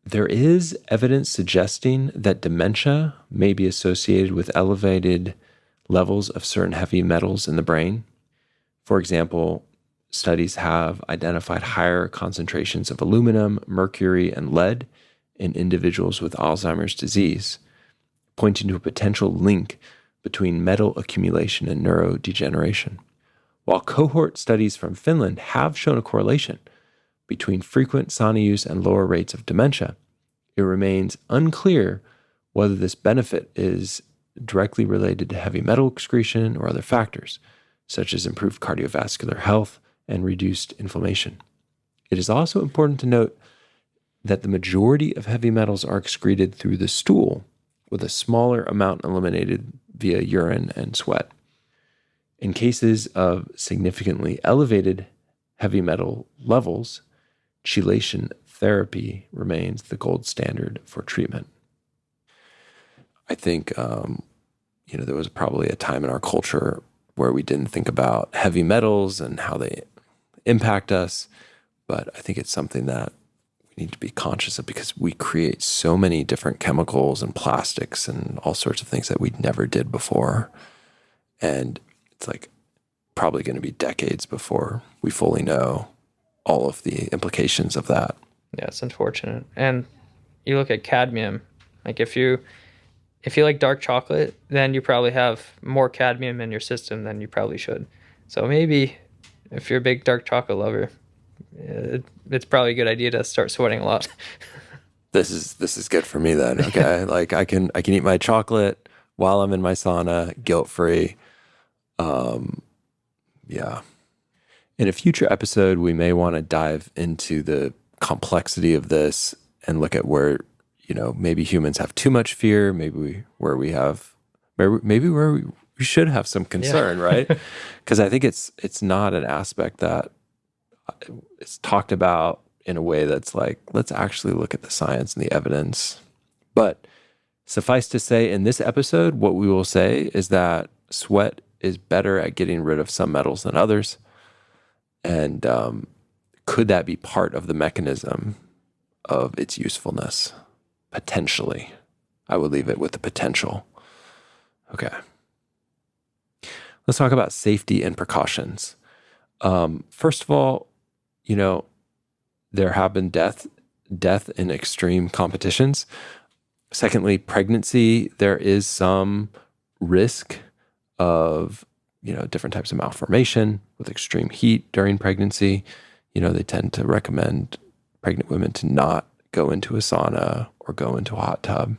There is evidence suggesting that dementia may be associated with elevated levels of certain heavy metals in the brain. For example, studies have identified higher concentrations of aluminum, mercury, and lead in individuals with Alzheimer's disease, pointing to a potential link between metal accumulation and neurodegeneration. While cohort studies from Finland have shown a correlation between frequent sauna use and lower rates of dementia, it remains unclear whether this benefit is directly related to heavy metal excretion or other factors, such as improved cardiovascular health and reduced inflammation. It is also important to note that the majority of heavy metals are excreted through the stool, with a smaller amount eliminated via urine and sweat. In cases of significantly elevated heavy metal levels, chelation therapy remains the gold standard for treatment. I think, there was probably a time in our culture where we didn't think about heavy metals and how they impact us, but I think it's something that we need to be conscious of because we create so many different chemicals and plastics and all sorts of things that we never did before. And it's like probably going to be decades before we fully know all of the implications of that. Yeah, it's unfortunate. And you look at cadmium, like if you like dark chocolate, then you probably have more cadmium in your system than you probably should. So maybe if you're a big dark chocolate lover, it's probably a good idea to start sweating a lot. This is good for me then. Okay. Like I can eat my chocolate while I'm in my sauna, guilt-free. Yeah. In a future episode, we may want to dive into the complexity of this and look at where, maybe humans have too much fear, maybe where we should have some concern, right? Because I think it's not an aspect that it's talked about in a way that's like, let's actually look at the science and the evidence. But suffice to say, in this episode, what we will say is that sweat is better at getting rid of some metals than others. And could that be part of the mechanism of its usefulness? Potentially. I would leave it with the potential. Okay. Let's talk about safety and precautions. First of all, there have been death in extreme competitions. Secondly, pregnancy, there is some risk of, different types of malformation with extreme heat during pregnancy. They tend to recommend pregnant women to not go into a sauna or go into a hot tub.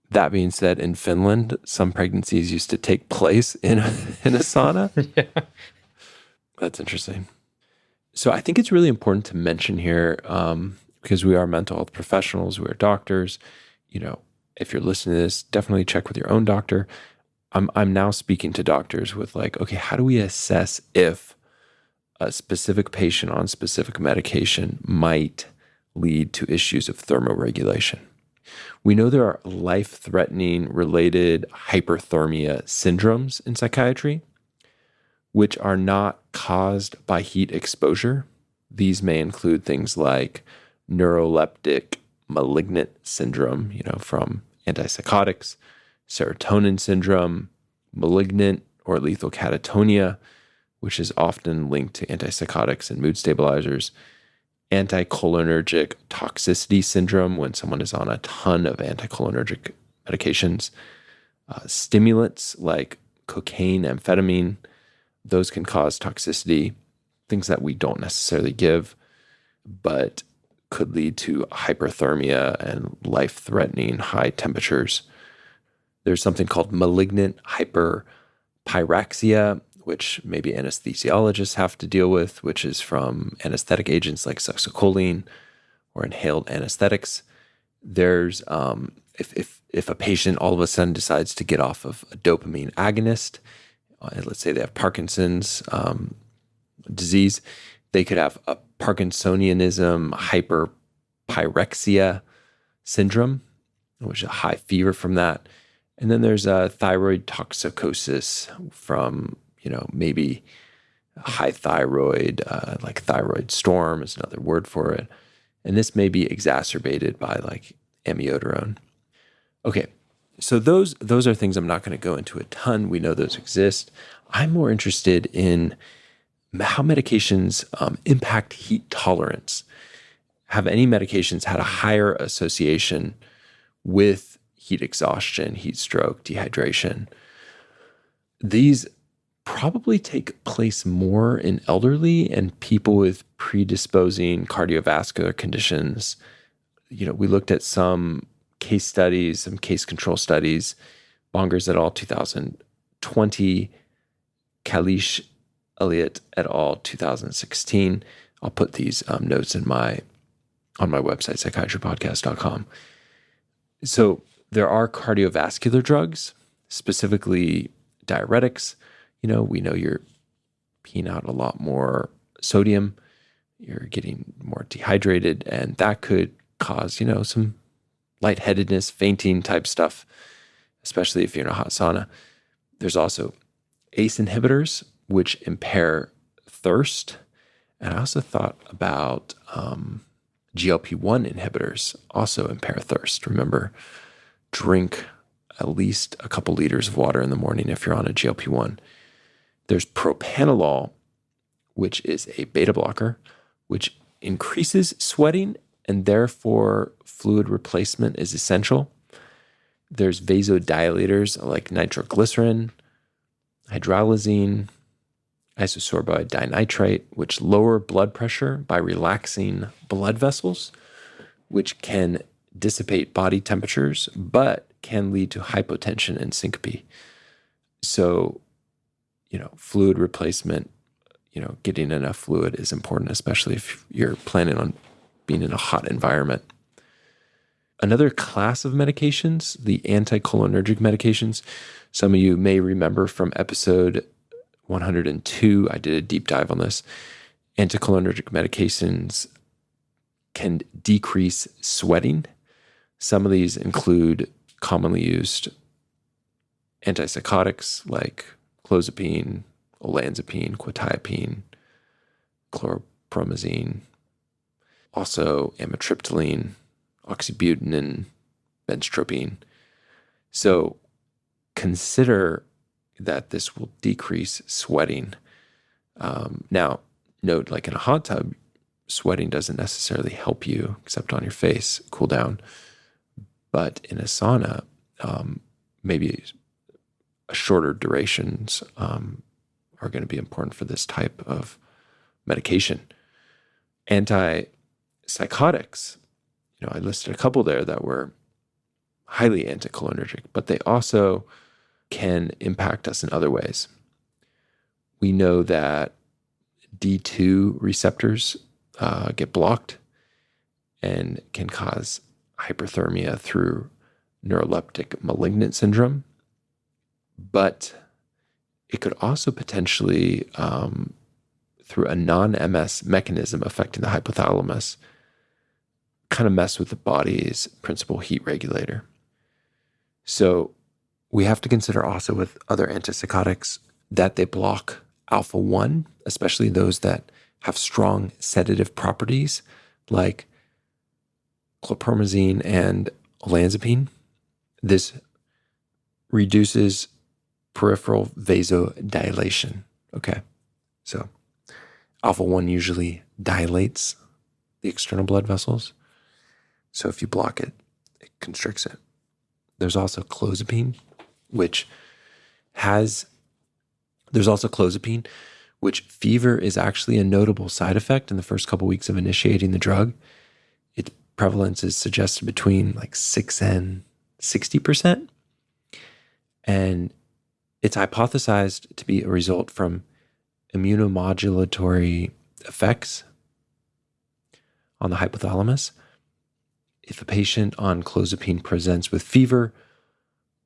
That being said, in Finland, some pregnancies used to take place in a sauna. Yeah. That's interesting. So I think it's really important to mention here, because we are mental health professionals, we are doctors. If you're listening to this, definitely check with your own doctor. I'm now speaking to doctors with like, okay, how do we assess if a specific patient on specific medication might lead to issues of thermoregulation? We know there are life-threatening related hyperthermia syndromes in psychiatry, which are not caused by heat exposure. These may include things like neuroleptic malignant syndrome, from antipsychotics, serotonin syndrome, malignant or lethal catatonia, which is often linked to antipsychotics and mood stabilizers, anticholinergic toxicity syndrome, when someone is on a ton of anticholinergic medications, stimulants like cocaine, amphetamine, those can cause toxicity, things that we don't necessarily give, but could lead to hyperthermia and life-threatening high temperatures. There's something called malignant hyperpyrexia, which maybe anesthesiologists have to deal with, which is from anesthetic agents like succinylcholine or inhaled anesthetics. There's if a patient all of a sudden decides to get off of a dopamine agonist, let's say they have Parkinson's disease, they could have a Parkinsonianism hyperpyrexia syndrome, which is a high fever from that. And then there's a thyroid toxicosis from, maybe high thyroid, like thyroid storm is another word for it. And this may be exacerbated by like amiodarone. Okay, so those are things I'm not going to go into a ton. We know those exist. I'm more interested in how medications impact heat tolerance. Have any medications had a higher association with heat exhaustion, heat stroke, dehydration? These probably take place more in elderly and people with predisposing cardiovascular conditions. We looked at some case studies, some case control studies, Bongers et al. 2020, Kalish Elliott et al. 2016. I'll put these notes on my website, psychiatrypodcast.com. So there are cardiovascular drugs, specifically diuretics. We know you're peeing out a lot more sodium, you're getting more dehydrated, and that could cause, some lightheadedness, fainting type stuff, especially if you're in a hot sauna. There's also ACE inhibitors, which impair thirst. And I also thought about GLP-1 inhibitors also impair thirst. Remember, drink at least a couple liters of water in the morning if you're on a GLP-1. There's propranolol, which is a beta blocker, which increases sweating, and therefore fluid replacement is essential. There's vasodilators like nitroglycerin, hydralazine, isosorbide dinitrate, which lower blood pressure by relaxing blood vessels, which can dissipate body temperatures, but can lead to hypotension and syncope. So, fluid replacement, getting enough fluid is important, especially if you're planning on being in a hot environment. Another class of medications, the anticholinergic medications. Some of you may remember from episode 102, I did a deep dive on this. Anticholinergic medications can decrease sweating. Some of these include commonly used antipsychotics like clozapine, olanzapine, quetiapine, chlorpromazine, also amitriptyline, oxybutynin, benztropine. So consider that this will decrease sweating. Now, note, like in a hot tub, sweating doesn't necessarily help you except on your face, cool down. But in a sauna, maybe shorter durations are going to be important for this type of medication. Antipsychotics, I listed a couple there that were highly anticholinergic, but they also can impact us in other ways. We know that D2 receptors get blocked and can cause hyperthermia through neuroleptic malignant syndrome, but it could also potentially, through a non-MS mechanism affecting the hypothalamus, kind of mess with the body's principal heat regulator. So we have to consider also with other antipsychotics that they block alpha-1, especially those that have strong sedative properties like chlorpromazine and olanzapine. This reduces peripheral vasodilation. Okay, so alpha-1 usually dilates the external blood vessels. So if you block it, it constricts it. There's also clozapine, which fever is actually a notable side effect in the first couple weeks of initiating the drug. prevalence is suggested between like 6 and 60%. And it's hypothesized to be a result from immunomodulatory effects on the hypothalamus. If a patient on clozapine presents with fever,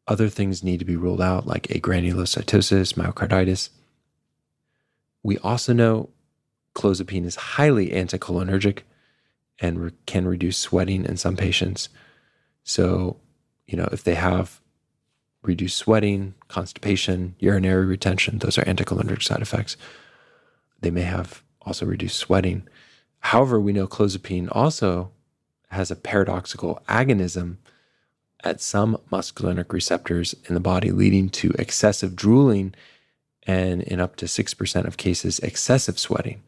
other things need to be ruled out, like agranulocytosis, myocarditis. We also know clozapine is highly anticholinergic and can reduce sweating in some patients. So, if they have reduced sweating, constipation, urinary retention, those are anticholinergic side effects. They may have also reduced sweating. However, we know clozapine also has a paradoxical agonism at some muscarinic receptors in the body, leading to excessive drooling and, in up to 6% of cases, excessive sweating.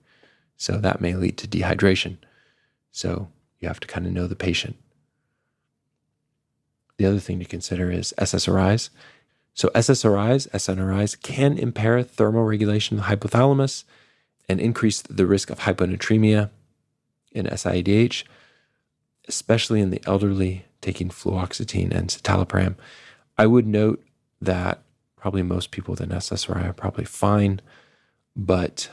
So that may lead to dehydration. So you have to kind of know the patient. The other thing to consider is SSRIs. So SNRIs can impair thermoregulation of the hypothalamus and increase the risk of hyponatremia in SIADH, especially in the elderly taking fluoxetine and citalopram. I would note that probably most people with an SSRI are probably fine, but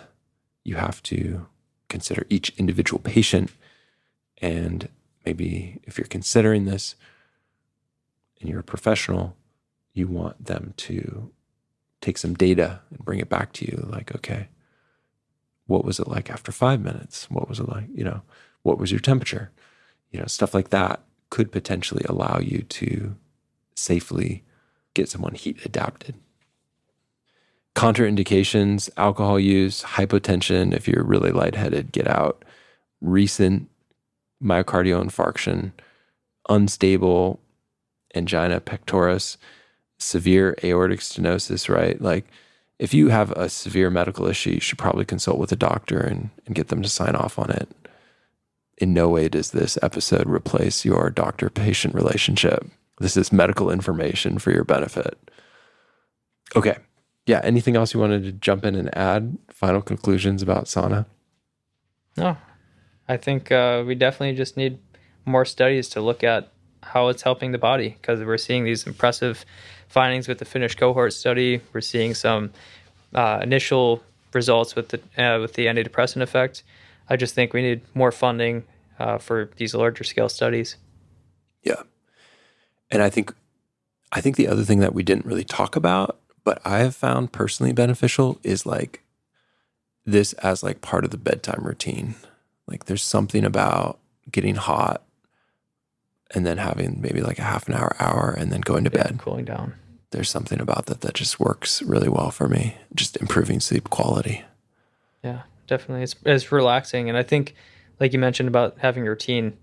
you have to consider each individual patient. And maybe if you're considering this and you're a professional, you want them to take some data and bring it back to you. Like, okay, what was it like after 5 minutes? What was it like? What was your temperature? Stuff like that could potentially allow you to safely get someone heat adapted. Contraindications: alcohol use, hypotension. If you're really lightheaded, get out. Recent myocardial infarction, unstable angina pectoris, severe aortic stenosis, right? Like, if you have a severe medical issue, you should probably consult with a doctor and get them to sign off on it. In no way does this episode replace your doctor-patient relationship. This is medical information for your benefit. Okay. Yeah, anything else you wanted to jump in and add? Final conclusions about sauna? No, I think we definitely just need more studies to look at how it's helping the body, because we're seeing these impressive findings with the Finnish cohort study. We're seeing some initial results with the antidepressant effect. I just think we need more funding for these larger scale studies. Yeah. And I think the other thing that we didn't really talk about, but I have found personally beneficial, is like this as like part of the bedtime routine. Like, there's something about getting hot and then having maybe like a half an hour, and then going to bed. Cooling down. There's something about that just works really well for me, just improving sleep quality. Yeah, definitely. It's relaxing. And I think, like you mentioned about having a routine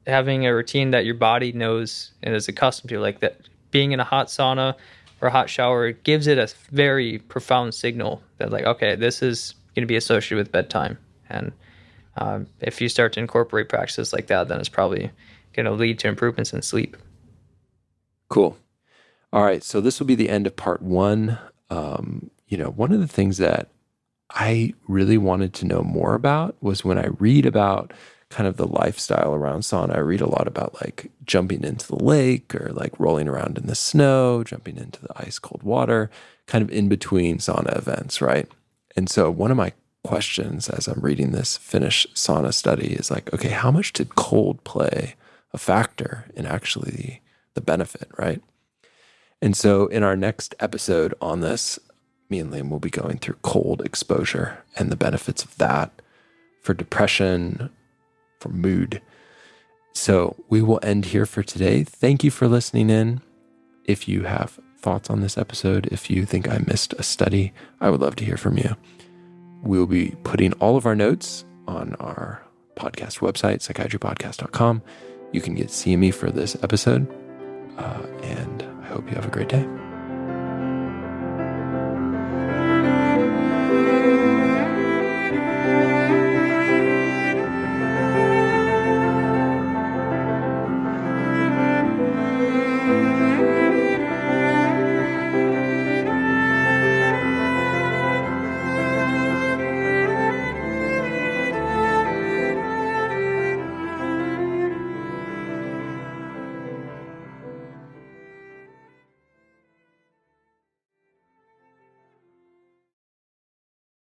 that your body knows and is accustomed to, like that being in a hot sauna or a hot shower, it gives it a very profound signal that, like, okay, this is going to be associated with bedtime. And if you start to incorporate practices like that, then it's probably going to lead to improvements in sleep. Cool. All right. So this will be the end of part 1. One of the things that I really wanted to know more about was when I read about kind of the lifestyle around sauna. I read a lot about like jumping into the lake or like rolling around in the snow, jumping into the ice cold water, kind of in between sauna events, right? And so one of my questions as I'm reading this Finnish sauna study is like, okay, how much did cold play a factor in actually the benefit, right? And so in our next episode on this, me and Liam will be going through cold exposure and the benefits of that for depression, for mood. So we will end here for today. Thank you for listening in. If you have thoughts on this episode, if you think I missed a study, I would love to hear from you. We will be putting all of our notes on our podcast website, psychiatrypodcast.com. You can get CME for this episode. And I hope you have a great day.